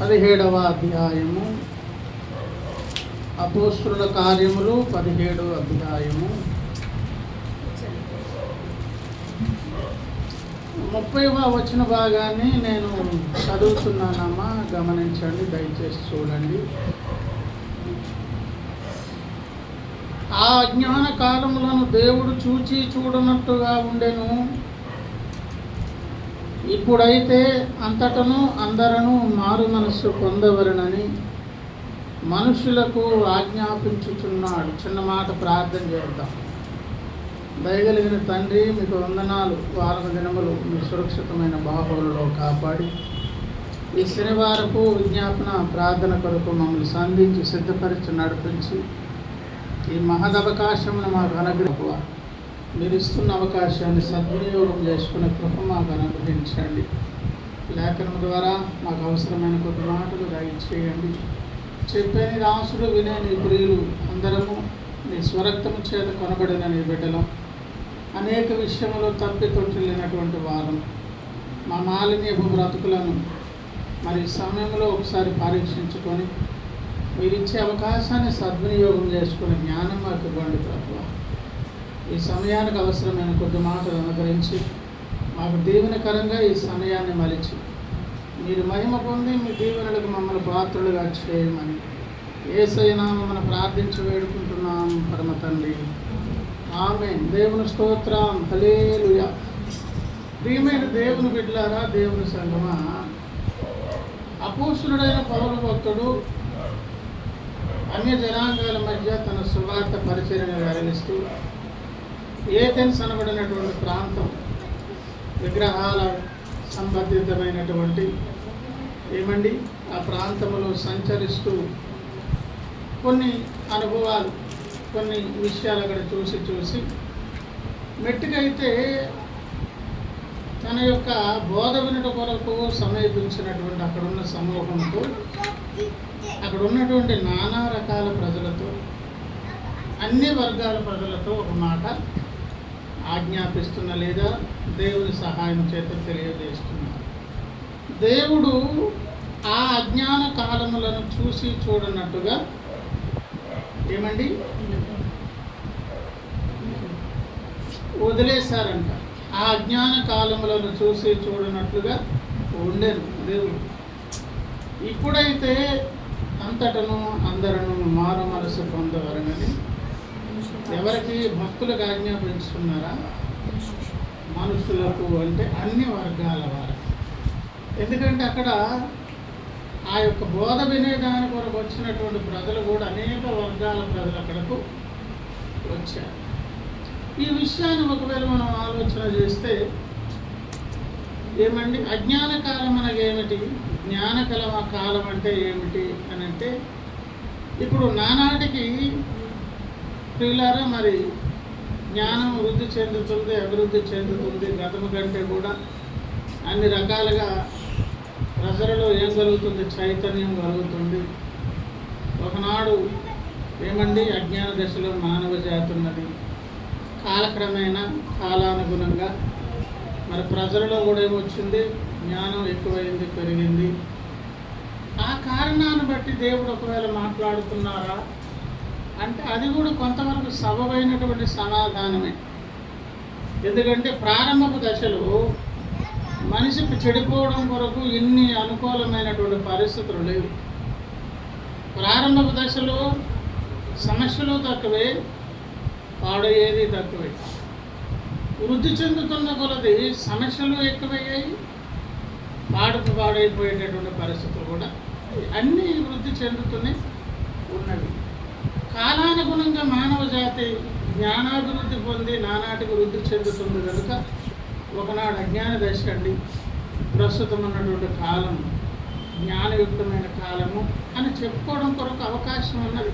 17వ అధ్యాయము, అపోస్తుల కార్యములు 17వ అధ్యాయము 30వ వచన భాగాన్ని నేను చదువుతున్నానమ్మా, గమనించండి, దయచేసి చూడండి. ఆ అజ్ఞాన కాలములను దేవుడు చూచి చూడనట్టుగా ఉండెను. ఇప్పుడైతే అంతటను అందరూ మారు మనస్సు పొందవలనని మనుషులకు ఆజ్ఞాపించుచున్నాడు. చిన్న మాట ప్రార్థన చేద్దాం. దయగలిగిన తండ్రి, మీకు వందనాలు. వారం దినములు మీ సురక్షితమైన బాహువులలో కాపాడి ఈ శనివారపు విజ్ఞాపన ప్రార్థన కొరకు మమ్మల్ని సంధించి సిద్ధపరిచి నడిపించి ఈ మహదవకాశమును మాకు అనుగ్రహ మీరు ఇస్తున్న అవకాశాన్ని సద్వినియోగం చేసుకునే కృప మాకు అనుగ్రహించండి. లేఖనం ద్వారా మాకు అవసరమైన కొద్ది మాటలు దయచేయండి. చెప్పే రాసుడు వినే నీ ప్రియులు అందరము నీ స్వరక్తము చేత కొనబడిన నీ బిడ్డలం అనేక విషయంలో తప్పి తొట్టిల్లినటువంటి వారం మా మాలిన్యపు బ్రతుకులను మరి సమయంలో ఒకసారి పరీక్షించుకొని మీరిచ్చే అవకాశాన్ని సద్వినియోగం చేసుకునే జ్ఞానం మాకు ఇవ్వండి ప్రభువా. ఈ సమయానికి అవసరమైన కొద్ది మాటలు అనుగ్రహించి మాకు దీవెనకరంగా ఈ సమయాన్ని మలిచి మీరు మహిమ పొంది మీ దీవెనలకు మమ్మల్ని పాత్రలుగా చేయమని యేసయ్య నామమున ప్రార్థించి వేడుకుంటున్నాం పరమ తండ్రి, ఆమేన్. దేవుని స్తోత్రం, హల్లెలూయా. ప్రియమైన దేవుని బిడ్డలారా, దేవుని సంగమా, అపోస్తులుడైన పౌలు భక్తుడు అన్య జనాంగాల మధ్య తన సువార్త పరిచర్యను వెల్లడిస్తూ ఏథెన్స్ అనబడినటువంటి ప్రాంతం, విగ్రహాల సంబంధితమైనటువంటి ఆ ప్రాంతంలో సంచరిస్తూ కొన్ని అనుభవాలు, కొన్ని విషయాలు అక్కడ చూసి మెట్టుకైతే తన యొక్క బోధ వినుట కొరకు సమీపించినటువంటి అక్కడున్న సమూహంతో, అక్కడ ఉన్నటువంటి నానా రకాల ప్రజలతో, అన్ని వర్గాల ప్రజలతో ఒక మాట ఆజ్ఞాపిస్తున్న లేదా దేవుని సహాయం చేత తెలియజేస్తున్నారు. దేవుడు ఆ అజ్ఞాన కాలములను చూసి చూడనట్టుగా వదిలేశారంట. ఆ అజ్ఞాన కాలములను చూసి చూడనట్లుగా ఉండేను దేవుడు. ఇప్పుడైతే అంతటను అందరూ మారు మనసు పొందవలనని ఎవరికి? భక్తులకు ఆజ్ఞాపించుకున్నారా? మనుషులకు, అంటే అన్ని వర్గాల వారు. ఎందుకంటే అక్కడ ఆ యొక్క బోధ వినేదాని కొరకు వచ్చినటువంటి ప్రజలు కూడా అనేక వర్గాల ప్రజలు అక్కడకు వచ్చారు. ఈ విషయాన్ని ఒకవేళ మనం ఆలోచన చేస్తే అజ్ఞాన కాలం అనగా ఏమిటి, జ్ఞానకల కాలం అంటే ఏమిటి అని అంటే, ఇప్పుడు నానాటికి ప్రియులారా మరి జ్ఞానం వృద్ధి చెందుతుంది, అభివృద్ధి చెందుతుంది. గతము కంటే కూడా అన్ని రకాలుగా ప్రజలలో ఏం కలుగుతుంది? చైతన్యం కలుగుతుంది. ఒకనాడు అజ్ఞాన దశలో మానవ జాతి ఉన్నది. కాలక్రమేణా కాలానుగుణంగా మరి ప్రజలలో కూడా ఏమొచ్చింది? జ్ఞానం ఎక్కువైంది, పెరిగింది. ఆ కారణాన్ని బట్టి దేవుడు ఒకవేళ మాట్లాడుతున్నారా అంటే అది కూడా కొంతవరకు సబబైనటువంటి సమాధానమే. ఎందుకంటే ప్రారంభపు దశలో మనిషికి చెడిపోవడం కొరకు ఇన్ని అనుకూలమైనటువంటి పరిస్థితులు లేవు. ప్రారంభపు దశలో సమస్యలు తక్కువే, పాడయ్యేది తక్కువే. వృద్ధి చెందుతున్న కొలది సమస్యలు ఎక్కువయ్యాయి, పాడైపోయేటటువంటి పరిస్థితులు కూడా అన్నీ వృద్ధి చెందుతూనే ఉన్నవి. కాలానుగుణంగా మానవ జాతి జ్ఞానాభివృద్ధి పొంది నానాటికి వృద్ధి చెందుతుంది కనుక ఒకనాడు అజ్ఞాన దశ అండి, ప్రస్తుతం ఉన్నటువంటి కాలం జ్ఞానయుక్తమైన కాలము అని చెప్పుకోవడం కొరకు అవకాశం ఉన్నది.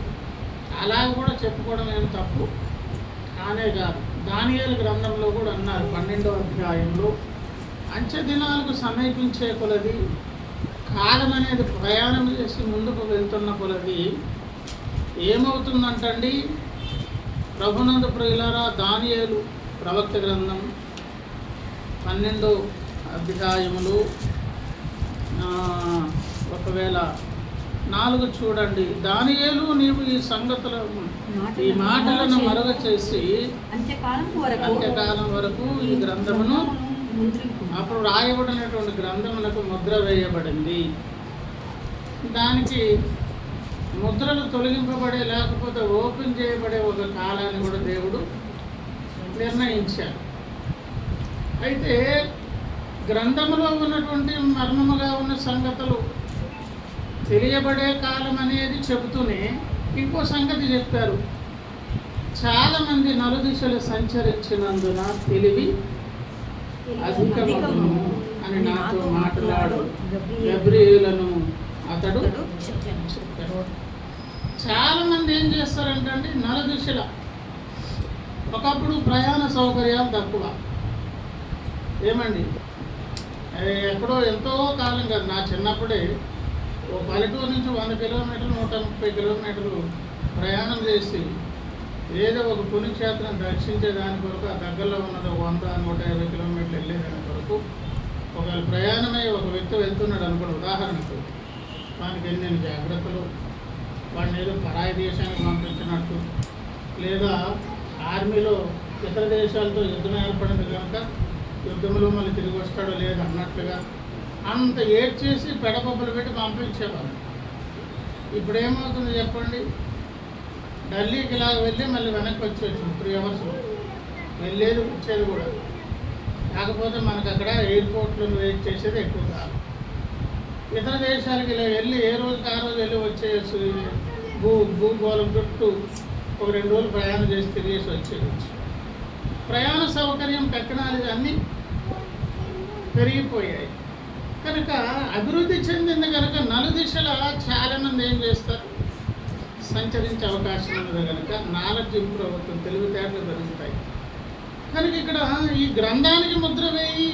అలా కూడా చెప్పుకోవడం ఏం తప్పు కానే కాదు. దానియేలు గ్రంథంలో కూడా అన్నారు 12వ అధ్యాయంలో, అంచె దినాలకు సమీపించే కొలది, కాలం అనేది ప్రయాణం చేసి ముందుకు వెళ్తున్న కొలది ఏమవుతుందంటండి? ప్రభునందు ప్రియులారా, దానియేలు ప్రవక్త గ్రంథం 12వ అధ్యాయములు ఒక ఒకవేళ 4 చూడండి. దానియేలు నీవు ఈ మాటలను మరుగ చేసి అంత్యకాలం వరకు ఈ గ్రంథమును అప్పుడు రాయబడినటువంటి గ్రంథములకు ముద్ర వేయబడింది. దానికి ముద్రలు తొలగింపబడే లేకపోతే ఓపెన్ చేయబడే ఒక కాలాన్ని కూడా దేవుడు నిర్ణయించాడు. అయితే గ్రంథములో ఉన్నటువంటి మర్మముగా ఉన్న సంగతులు తెలియబడే కాలం అనేది చెబుతూనే ఇంకో సంగతి చెప్పారు. చాలామంది నలుదిశలు సంచరించినందున తెలివి అధికమగును అని నాతో మాట్లాడు గబ్రియేలును అతడు చెప్పారు. చాలామంది ఏం చేస్తారంటే నలుదిశల ఒకప్పుడు ప్రయాణ సౌకర్యాలు తక్కువ. ఏమండి, ఎక్కడో ఎంతో కాలం కాదు, నా చిన్నప్పుడే ఓ పల్లెటూరు నుంచి 100 కిలోమీటర్లు 130 కిలోమీటర్లు ప్రయాణం చేసి ఏదో ఒక పుణ్యక్షేత్రం దర్శించే దాని కొరకు ఆ దగ్గరలో ఉన్నది 100-150 కిలోమీటర్లు వెళ్ళేదాని కొరకు ఒకవేళ ప్రయాణమై ఒక వ్యక్తి వెళ్తున్నాడు అనుకోండి, ఉదాహరణకు వానికి ఎన్ని జాగ్రత్తలు, వాడిని ఏదో పరాయి దేశానికి పంపించినట్టు, లేదా ఆర్మీలో ఇతర దేశాలతో యుద్ధం ఏర్పడింది కనుక యుద్ధంలో మళ్ళీ తిరిగి వస్తాడో లేదు అన్నట్లుగా అంత ఏడ్చేసి పెడపబ్బలు పెట్టి పంపించేవారు. ఇప్పుడు ఏమవుతుంది చెప్పండి, ఢిల్లీకి ఇలా వెళ్ళి మళ్ళీ వెనక్కి వచ్చేచ్చు 3 అవర్స్ వెళ్ళేది వచ్చేది కూడా. కాకపోతే మనకు అక్కడ ఎయిర్పోర్ట్లో వెయిట్ చేసేది ఎక్కువ కాదు. ఇతర దేశాలకి ఇలా వెళ్ళి ఏ రోజుకి ఆ రోజు వెళ్ళి వచ్చేసి భూగోళం చుట్టూ ఒక 2 రోజులు ప్రయాణం చేసి తిరిగేసి వచ్చేయచ్చు. ప్రయాణ సౌకర్యం టెక్నాలజీ అన్నీ పెరిగిపోయాయి కనుక అభివృద్ధి చెందింది కనుక నలుదిశల చాలామంది ఏం చేస్తారు, సంచరించే అవకాశం ఉన్నది కనుక నాలెడ్జ్ ఇంప్రూవ్ అవుతుంది, తెలివితేటలు పెరుగుతాయి. కనుక ఇక్కడ ఈ గ్రంథానికి ముద్ర వేయి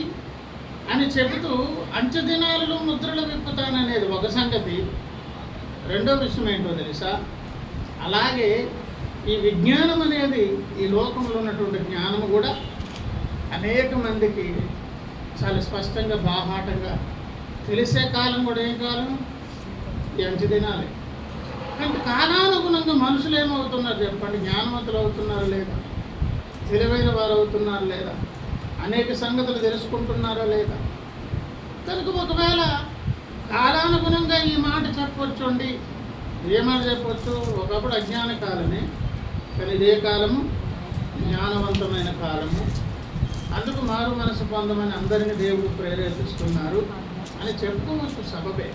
అని చెబుతూ అంచె దినాలలో ముద్రలు విప్పుతాననేది ఒక సంగతి. రెండో విషయం ఏంటో తెలుసా, అలాగే ఈ విజ్ఞానం అనేది ఈ లోకంలో ఉన్నటువంటి జ్ఞానము కూడా అనేక మందికి చాలా స్పష్టంగా బాహాటంగా తెలిసే కాలం కూడా ఏం కాలం, ఈ అంచె దినాలే. అంటే కాలానుగుణంగా మనుషులు ఏమవుతున్నారు చెప్పండి, జ్ఞానవంతులు అవుతున్నారా లేదా, తెలివైన వారు అవుతున్నారు లేదా, అనేక సంగతులు తెలుసుకుంటున్నారా లేదా. కనుక ఒకవేళ కాలానుగుణంగా ఈ మాట చెప్పొచ్చండి, ఏమని చెప్పొచ్చు, ఒకప్పుడు అజ్ఞాన కాలమే కానీ ఇదే కాలము జ్ఞానవంతమైన కాలము, అందుకు మారు మనసు పొందమని అందరినీ దేవుడు ప్రేరేపిస్తున్నారు అని చెప్పుకోవచ్చు సబబే.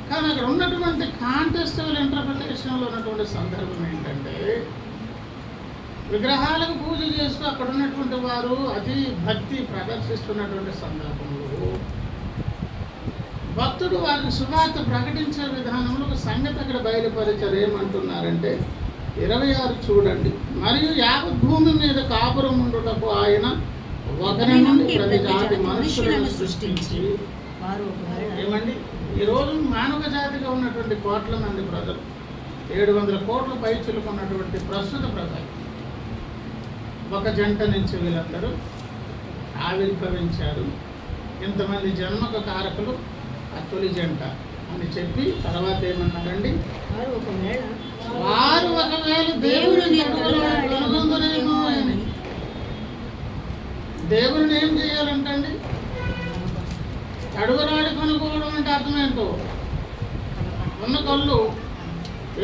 కానీ అక్కడ ఉన్నటువంటి కాంటెస్టివల్ ఇంటర్ప్రిటేషన్లో ఉన్నటువంటి సందర్భం ఏంటంటే, విగ్రహాలకు పూజ చేస్తూ అక్కడ ఉన్నటువంటి వారు అతి భక్తి ప్రదర్శిస్తున్నటువంటి సందర్భంలో భక్తుడు వారికి సువార్త ప్రకటించే విధానంలో ఒక సంగతి అక్కడ బయలుపరిచారు. ఏమంటున్నారంటే 26 చూడండి. మరియు యావత్ భూమి మీద కాపురం ఉండుటకు ఆయన ఒకరి నుండి ప్రతి జాతి మనుషులను సృష్టించి, ఏమండి ఈరోజు మానవ జాతిగా ఉన్నటువంటి కోట్ల మంది ప్రజలు 700 కోట్ల పైచులుకున్నటువంటి ప్రస్తుత ప్రజలు ఒక జంట నుంచి వీళ్ళందరూ ఆవిర్భవించారు. ఇంతమంది జన్మకు కారకులు ఆ తొలి జంట అని చెప్పి తర్వాత ఏమన్నారండి, వారు ఒకవేళ దేవుడిని కనుగొందురేమో అని. దేవుడిని ఏం చేయాలంటండి, అడుగురాడి కొనుక్కోవడం అంటే అర్థమేంటో, ఉన్న కళ్ళు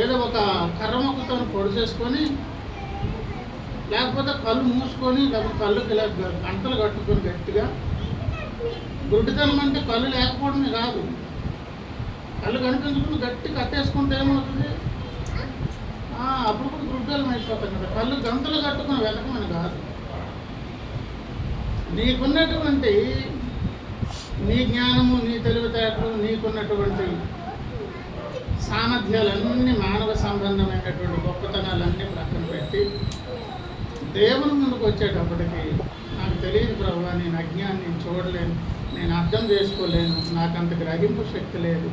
ఏదో ఒక కర్ర మొక్కతో పొడి చేసుకొని, లేకపోతే కళ్ళు మూసుకొని, లేకపోతే కళ్ళుకి ఇలా గంటలు కట్టుకొని గట్టిగా. గుడ్డితనం అంటే కళ్ళు లేకపోవడమే కాదు, కళ్ళు కనిపించుకుని గట్టి కట్టేసుకుంటే ఏమవుతుంది, అప్పుడు కూడా గుడ్డలు అయిపోతాయి కదా. కళ్ళు గంటలు కట్టుకుని వెతకమని కాదు, నీకున్నటువంటి నీ జ్ఞానము, నీ తెలివితేటలు, నీకున్నటువంటి సామర్థ్యాలన్నీ, మానవ సంబంధమైనటువంటి గొప్పతనాలన్నీ ప్రక్కన పెట్టి దేవుని ముందుకు వచ్చేటప్పటికి నాకు తెలియదు ప్రభువా, నేను అజ్ఞానం, నేను చూడలేను, నేను అర్థం చేసుకోలేను, నాకు అంత గ్రహింపు శక్తి లేదు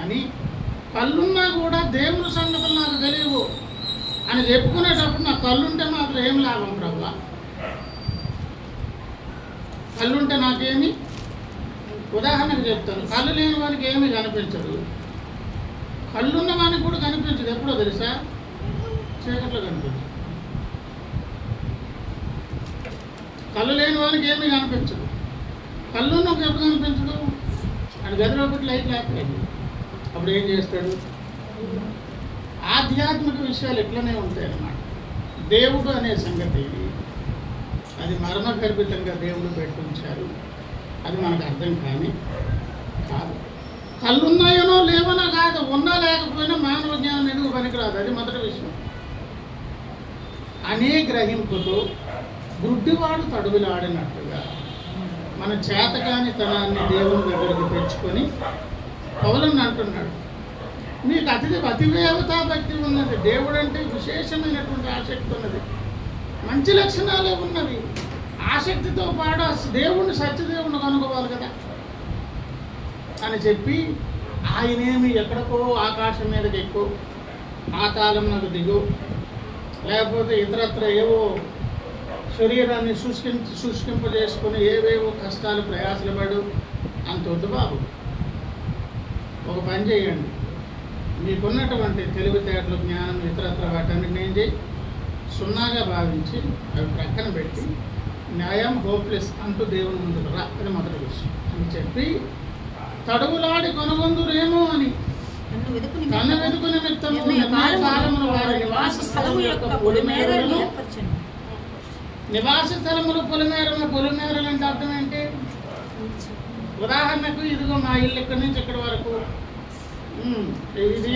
అని, కళ్ళున్నా కూడా దేవుని సంగతులు నాకు తెలియవు అని చెప్పుకునేటప్పుడు నాకు కళ్ళుంటే మాత్రం ఏం లాభం ప్రభువా, కళ్ళుంటే నాకేమి ఉదాహరణకు చెప్తాను, కళ్ళు లేని వానికి ఏమీ కనిపించదు, కళ్ళున్న వానికి కూడా కనిపించదు. ఎప్పుడో తెలుసా? చీకట్లో కనిపించదు. కళ్ళు లేని వానికి ఏమీ కనిపించదు, కళ్ళున్నకు ఎప్పుడు కనిపించదు? అది గదిలో పెట్టి లైట్ లేకపోయింది, అప్పుడు ఏం చేస్తాడు? ఆధ్యాత్మిక విషయాలు ఎట్లనే ఉంటాయి అన్నమాట. దేవుడు అనే సంగతి అది మర్మగర్భితంగా దేవుడు పెట్టుంచారు, అది మనకు అర్థం కానీ కాదు. కళ్ళున్నాయనో లేవనో కాదు, ఉన్నా లేకపోయినా మానవ జ్ఞానం ఎందుకు పనికిరాదు, అది మొదటి విషయం. అనే గ్రహింపుతో గుడ్డివాడు తడుగులాడినట్టుగా మన చేతకాని తనాన్ని దేవుని దగ్గరికి తెచ్చుకొని పౌలను అంటున్నాడు, మీకు అతిదేవతా భక్తి ఉన్నది, దేవుడు అంటే విశేషమైనటువంటి ఆసక్తి ఉన్నది, మంచి లక్షణాలే ఉన్నవి. ఆసక్తితో పాటు దేవుణ్ణి సత్యదేవుని కనుక్కోవాలి కదా అని చెప్పి ఆయనేమి ఎక్కడికో ఆకాశం మీదకి ఎక్కువ పాతాళంలోకి దిగు, లేకపోతే ఇతరత్ర ఏవో శరీరాన్ని శుష్కింపజేసుకుని ఏవేవో కష్టాలు ప్రయాసలు పడు అంత వద్దు బాబు. ఒక పని చేయండి, మీకున్నటువంటి తెలివితేటలు జ్ఞానం ఇతరత్ర వాటన్నిటిని ఏం చేయి, సున్నాగా భావించి అవి ప్రక్కన పెట్టి న్యాయం హోప్లెస్ అంటూ దేవుని ముందుకు రా, అది మొదటి విషయం అని చెప్పి తడువులాడి కొనగొందురేమో అని తన వెతుకు నిమిత్తము కాలముల వారి నివాస స్థలములు పొలిమేరలు అంటే అర్థం ఏంటి? ఉదాహరణకు ఇదిగో మా ఇల్లు ఇక్కడి నుంచి ఇక్కడి వరకు, ఇది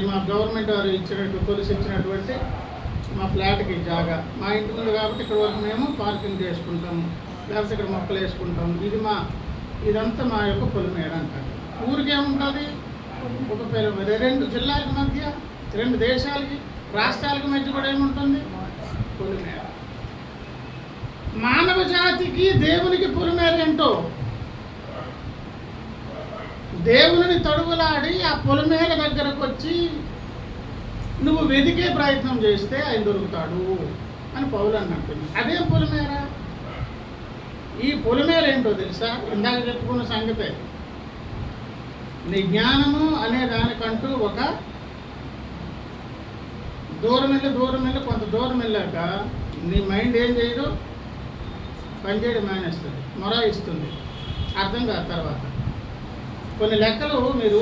మా గవర్నమెంట్ వారు కొలిసి ఇచ్చినటువంటి మా ఫ్లాట్కి జాగా, మా ఇంటి ముందు కాబట్టి ఇక్కడ వరకు మేము పార్కింగ్ చేసుకుంటాము, లేకపోతే ఇక్కడ మొక్కలు వేసుకుంటాము, ఇదంతా మా యొక్క పొలిమేర అంటారు. ఊరికేముంటుంది? ఒక రెండు జిల్లాలకు మధ్య, రెండు దేశాలకి రాష్ట్రాలకు మధ్య కూడా ఏముంటుంది? పొలిమేర. మానవ జాతికి దేవునికి పొలిమేర ఏంటో, దేవుని తడువులాడి ఆ పొలిమేర దగ్గరకు వచ్చి నువ్వు వెతికే ప్రయత్నం చేస్తే ఆయన దొరుకుతాడు అని పౌలు అన్నట్టుంది. అదే పొలిమేర. ఈ పొలిమేర ఏంటో తెలుసా? ఇందాక చెప్పుకున్న సంగతే, నీ జ్ఞానము అనే దానికంటూ ఒక దూరం వెళ్ళి కొంత దూరం వెళ్ళాక నీ మైండ్ ఏం చేయదు, పనిచేయడం మానేస్తుంది, మొరాయిస్తుంది, అర్థం కాదు. తర్వాత కొన్ని లెక్కలు మీరు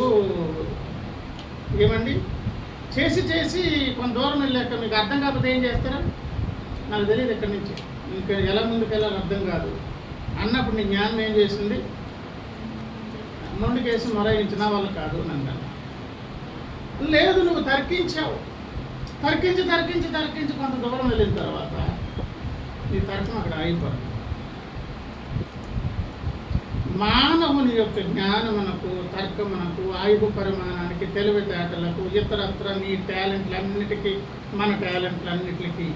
ఏమండి చేసి కొంత దూరం వెళ్ళాక మీకు అర్థం కాకపోతే ఏం చేస్తారా? నాకు తెలియదు ఎక్కడి నుంచి ఇంకా ఎలా ముందుకు వెళ్ళాలి అర్థం కాదు అన్నప్పుడు నీ జ్ఞానం ఏం చేసింది? మొండికేసి మొరాయించిన వాళ్ళు కాదు నన్ను. లేదు, నువ్వు తర్కించావు, తర్కించి కొంత దూరం వెళ్ళిన తర్వాత నీ తర్కం అక్కడ ఆగిపోతుంది. మానవుని యొక్క జ్ఞానమునకు, తర్కమునకు, ఆయుధ పరిమాణానికి, తెలివితేటలకు, ఇతరత్ర నీ టాలెంట్లన్నిటికీ, మన టాలెంట్లన్నిటికీ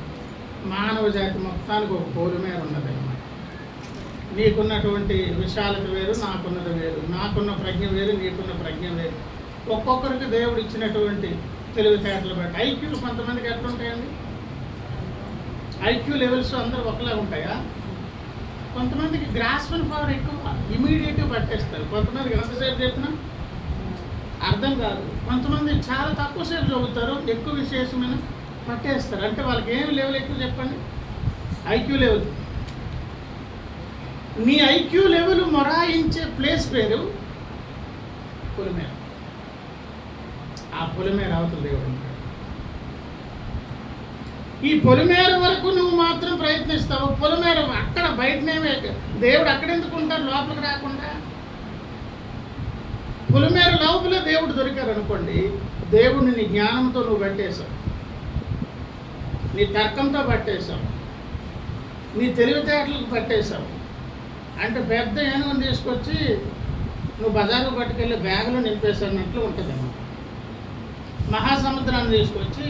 మానవ జాతి మొత్తానికి ఒక పొలిమేర ఉన్నది అన్నమాట. నీకున్నటువంటి విశాలత వేరు, నాకున్నది వేరు, నాకున్న ప్రజ్ఞ వేరు, నీకున్న ప్రజ్ఞ వేరు. ఒక్కొక్కరికి దేవుడు ఇచ్చినటువంటి తెలివితేటలు బట్టి ఐక్యూలు కొంతమందికి ఎట్లా ఉంటాయండి? ఐక్యూ లెవెల్స్ అందరూ ఒకలా ఉంటాయా? కొంతమందికి గ్రాస్పింగ్ పవర్ ఎక్కువ, ఇమీడియట్గా పట్టేస్తారు. కొంతమందికి ఎంతసేపు చెప్పినా అర్థం కాదు. కొంతమంది చాలా తక్కువసేపు చదువుతారు, ఎక్కువ విశేషమైన పట్టేస్తారు. అంటే వాళ్ళకి ఏమి లెవెల్ ఎక్కువ చెప్పండి? IQ level. నీ ఐక్యూ లెవెల్ మొరాయించే ప్లేస్ పేరు పొలిమేర. ఆ పొలిమేర అవతల దేవుడు ఉంటాడు. ఈ పొలిమేర వరకు నువ్వు మాత్రం ప్రయత్నిస్తావు. పొలిమేర అక్కడ బయటనేమే, దేవుడు అక్కడెందుకు ఉంటారు లోపలికి రాకుండా? పొలిమేర లోపలే దేవుడు దొరికారు అనుకోండి, దేవుడిని నీ జ్ఞానంతో నువ్వు పట్టేశావు, నీ తర్కంతో పట్టేశావు, నీ తెలివితేటలకు పట్టేశావు. అంటే పెద్ద ఏనుగుని తీసుకొచ్చి నువ్వు బజార్కు పట్టుకెళ్ళి బ్యాగులో నింపేసినట్లు ఉంటుంది అన్నమాట. మహాసముద్రాన్ని తీసుకొచ్చి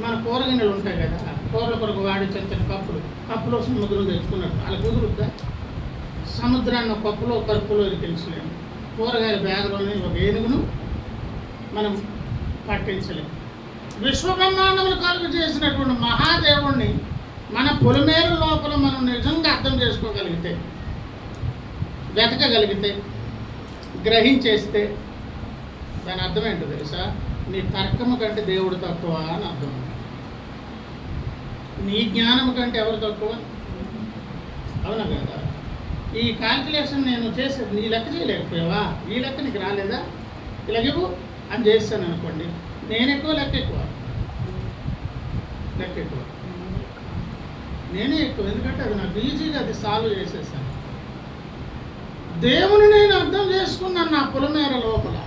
మన కూరగిన్నెలు ఉంటాయి కదా, కూరల కొరకు వాడి చిన్న కప్పులో సముద్రం తెచ్చుకున్నట్టు అలా కుదురుద్దా? సముద్రాన్ని ఒక కప్పులో ఇరికించలేము, కూరగాయల బ్యాగులోని ఒక ఏనుగును మనం పట్టించలేము. విశ్వబ్రహ్మాండములు కలుగు చేసినటువంటి మహాదేవుణ్ణి మన పొలిమేర లోపల మనం నిజంగా అర్థం చేసుకోగలిగితే వెతకగలిగితే, గ్రహించేస్తే దాని అర్థం ఏంటో తెలుసా? నీ తర్కము కంటే దేవుడు తక్కువ అని అర్థం. నీ జ్ఞానం కంటే ఎవరు తక్కువ? అవునా కదా? ఈ క్యాల్కులేషన్ నేను చేసేది నీ లెక్క చేయలేకపోయావా? ఈ లెక్క నీకు రాలేదా? ఇలాగివ్వు అని చేస్తాను అనుకోండి, నేను ఎక్కువ లెక్క ఎక్కువ, నేనే ఎక్కువ. ఎందుకంటే అది నాకు ఈజీగా అది సాల్వ్ చేసేసాను. దేవుని నేను అర్థం చేసుకున్నాను నా పొలమేర లోపల.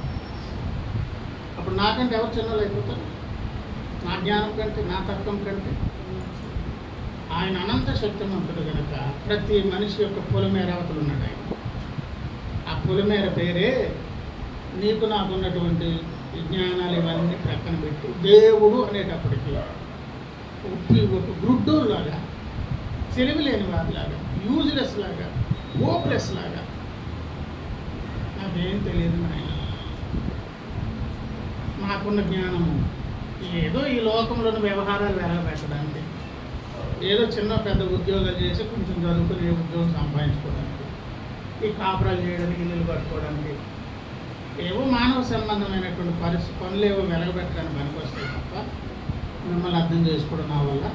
అప్పుడు నాకంటే ఎవరు చిన్నలు అయిపోతారు? నా జ్ఞానం కంటే, నా తర్కం కంటే. ఆయన అనంత శక్తిమంతుడు కనుక ప్రతి మనిషి యొక్క పొలమేర అవతలు ఉన్నాడు ఆయన. ఆ పొలమేర పేరే నీకు నాకున్నటువంటి విజ్ఞానాలు ఇవన్నీ ప్రక్కన పెట్టి దేవుడు అనేటప్పటికీ ఒక గ్రుడ్డోలాగా, తెలివి లేని వారిలాగా, యూజ్లెస్ లాగా, హోప్లెస్ లాగా, నాకేం తెలియదు నాయన. నాకున్న జ్ఞానము ఏదో ఈ లోకంలోని వ్యవహారాలు వెలగబెట్టడానికి, ఏదో చిన్న పెద్ద ఉద్యోగాలు చేసి కొంచెం చదువుకుని ఉద్యోగం సంపాదించుకోవడానికి, ఈ కాపురాలు చేయడానికి, ఇల్లులు కట్టుకోవడానికి, ఏవో మానవ సంబంధమైనటువంటి పనులు ఏవో వెలగబెట్టడానికి పనికొస్తాయి తప్ప మిమ్మల్ని అర్థం చేసుకోవడం నా వల్ల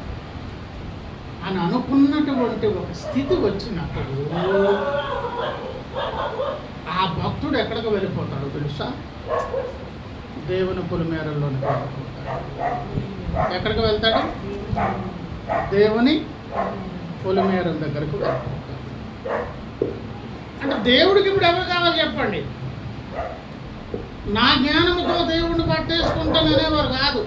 అని అనుకున్నటువంటి ఒక స్థితి వచ్చినప్పుడు ఆ భక్తుడు ఎక్కడికి వెళ్ళిపోతాడో తెలుసా? దేవుని పొలిమేరల్లోనికి వెళ్ళిపోతాడు. ఎక్కడికి వెళ్తాడు? దేవుని పొలిమేర దగ్గరకు వెళ్ళిపోతాడు. అంటే దేవుడికి ఇప్పుడు ఎవరు కావాలి చెప్పండి? నా జ్ఞానంతో దేవుడిని పట్టేసుకుంటాననేవారు కాదు.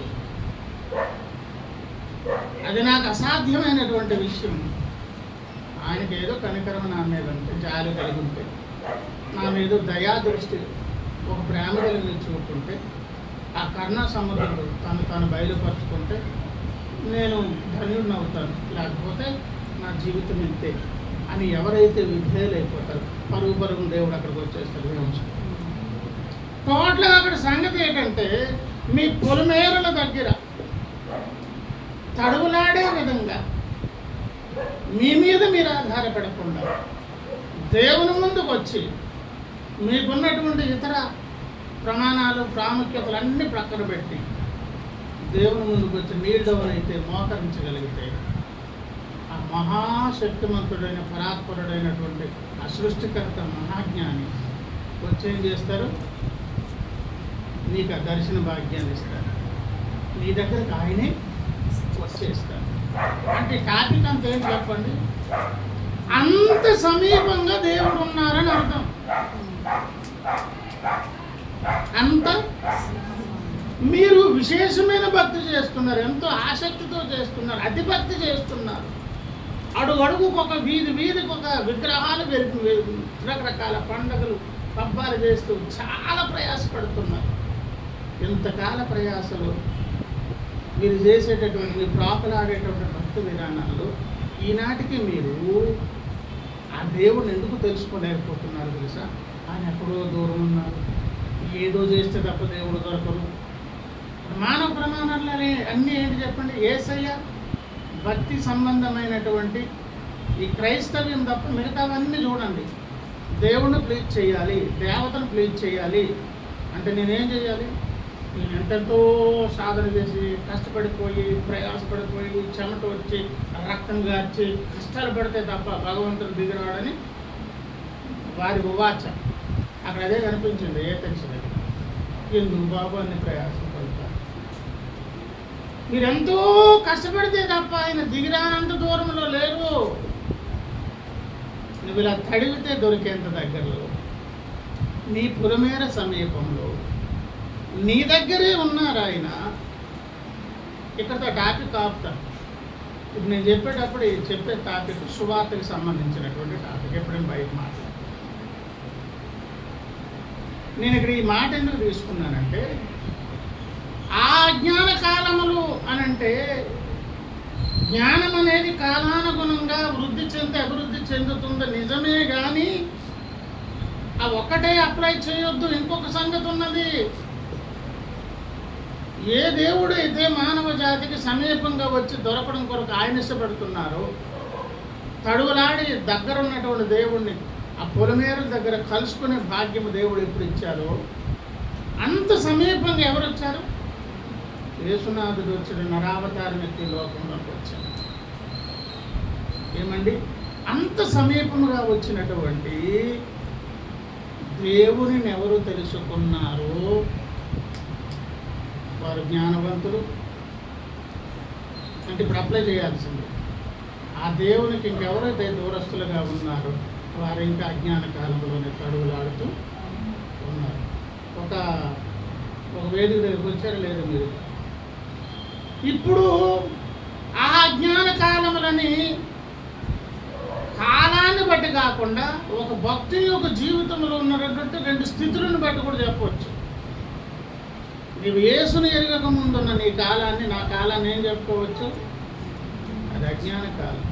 అది నాకు అసాధ్యమైనటువంటి విషయం. ఆయనకి ఏదో కనికరం నా మీద ఉంటే, జాలి కలిగి ఉంటే, నా మీద దయా దృష్టి, ఒక ప్రేమ కలిగి చూపుకుంటే, ఆ కరుణా సముద్రుడు తను బయలుపరుచుకుంటే నేను ధన్యుడిని అవుతాను. లేకపోతే నా జీవితం ఇంతే అని ఎవరైతే విధేయులైపోతారు, పరుగు దేవుడు అక్కడికి వచ్చేస్తాడు. టోటల్గా అక్కడ సంగతి ఏంటంటే, మీ పొలిమేరల దగ్గర తడువులాడే విధంగా మీ మీద మీరు ఆధారపడకుండా దేవుని ముందుకు వచ్చి మీకున్నటువంటి ఇతర ప్రమాణాలు, ప్రాముఖ్యతలు అన్నీ ప్రక్కన పెట్టి దేవుని ముందుకు వచ్చి నీళ్ళవనైతే అయితే మోకరించగలిగితే ఆ మహాశక్తిమంతుడైన పరాత్పరుడైనటువంటి ఆ సృష్టికర్త మహాజ్ఞాని వచ్చేం చేస్తారు? నీకు ఆ దర్శన భాగ్యాన్ని ఇస్తారు. నీ దగ్గరకు ఆయనే వచ్చేస్తారు. అంటే టాపిక్ అంత ఏం చెప్పండి? అంత సమీపంగా దేవుడు ఉన్నారని అర్థం. అంత మీరు విశేషమైన భక్తి చేస్తున్నారు, ఎంతో ఆసక్తితో చేస్తున్నారు, అతి భక్తి చేస్తున్నారు. అడుగడుగుకు ఒక వీధికి ఒక విగ్రహాలు రకరకాల పండుగలు, పబ్బాలు చేస్తూ చాలా ప్రయాసపడుతున్నారు. ఇంతకాల ప్రయాసలు మీరు చేసేటటువంటి, మీరు ప్రాకులాడేటటువంటి భక్తి విధానాల్లో ఈనాటికి మీరు ఆ దేవుడిని ఎందుకు తెలుసుకోలేకపోతున్నారు తెలుసా? ఆయన ఎక్కడో దూరం ఉన్నారు, ఏదో చేస్తే తప్ప దేవుడు దొరకరు. మానవ ప్రమాణాలు అన్నీ ఏంటి చెప్పండి? యేసయ్య, భక్తి సంబంధమైనటువంటి ఈ క్రైస్తవ్యం తప్ప మిగతావన్నీ చూడండి. దేవుణ్ణి ప్లీజ్ చేయాలి, దేవతను ప్లీజ్ చేయాలి అంటే నేనేం చేయాలి? నేను ఎంతెంతో సాధన చేసి, కష్టపడిపోయి, ప్రయాసపడిపోయి, చెమట వచ్చి, రక్తం గార్చి, కష్టాలు పడితే తప్ప భగవంతుడు దిగిరాడని వారి ఉవాచ. అక్కడ అదే కనిపించింది. ఏ తెలిసింది? ఎందుకు బాబు అన్ని ప్రయాసం పడతారు? మీరెంతో కష్టపడితే తప్ప ఆయన దిగిరానంత దూరంలో లేరు. నువ్వు ఇలా తడివితే దొరికేంత దగ్గరలో, నీ పొలిమేర సమీపంలో, నీ దగ్గరే ఉన్నారు ఆయన. ఇక్కడతో టాపిక్ ఆపుతాను. ఇప్పుడు నేను చెప్పేటప్పుడు చెప్పే టాపిక్ సువార్తకి సంబంధించినటువంటి టాపిక్. ఎప్పుడైనా బయట మాట్లాడు. నేను ఇక్కడ ఈ మాట ఎందుకు తీసుకున్నానంటే, ఆ జ్ఞాన కాలములు అనంటే జ్ఞానం అనేది కాలానుగుణంగా వృద్ధి చెంది అభివృద్ధి చెందుతుంది నిజమే, కానీ ఆ ఒక్కటే అప్లై చేయొద్దు. ఇంకొక సంగతి ఉన్నది. ఏ దేవుడు అయితే మానవ జాతికి సమీపంగా వచ్చి దొరకడం కొరకు ఆయన ఇష్టపడుతున్నారో, తడువులాడి దగ్గర ఉన్నటువంటి దేవుణ్ణి ఆ పొలిమేర దగ్గర కలుసుకునే భాగ్యము దేవుడు ఎప్పుడు ఇచ్చారో అంత సమీపంగా ఎవరు వచ్చారు? యేసునాథుడు వచ్చాడు, నరావతారం ఎత్తి లోకంలోకి వచ్చాడు. ఏమండి, అంత సమీపముగా వచ్చినటువంటి దేవునిని ఎవరు తెలుసుకున్నారో వారు జ్ఞానవంతులు. అంటే ఇప్పుడు అప్లై చేయాల్సింది, ఆ దేవునికి ఇంకెవరైతే దూరస్తులుగా ఉన్నారో వారు ఇంకా అజ్ఞాన కాలంలోనే తడువులాడుతూ ఉన్నారు. ఒక వేదిక దగ్గరికి వచ్చారు లేదు మీరు? ఇప్పుడు ఆ అజ్ఞాన కాలములని కాలాన్ని బట్టి కాకుండా ఒక భక్తుని యొక్క జీవితంలో ఉన్నటువంటి రెండు స్థితులను బట్టి కూడా చెప్పవచ్చు. నీవు యేసుని ఎరగక ముందున్న నీ కాలాన్ని, నా కాలాన్ని ఏం చెప్పుకోవచ్చు? అది అజ్ఞాన కాలం.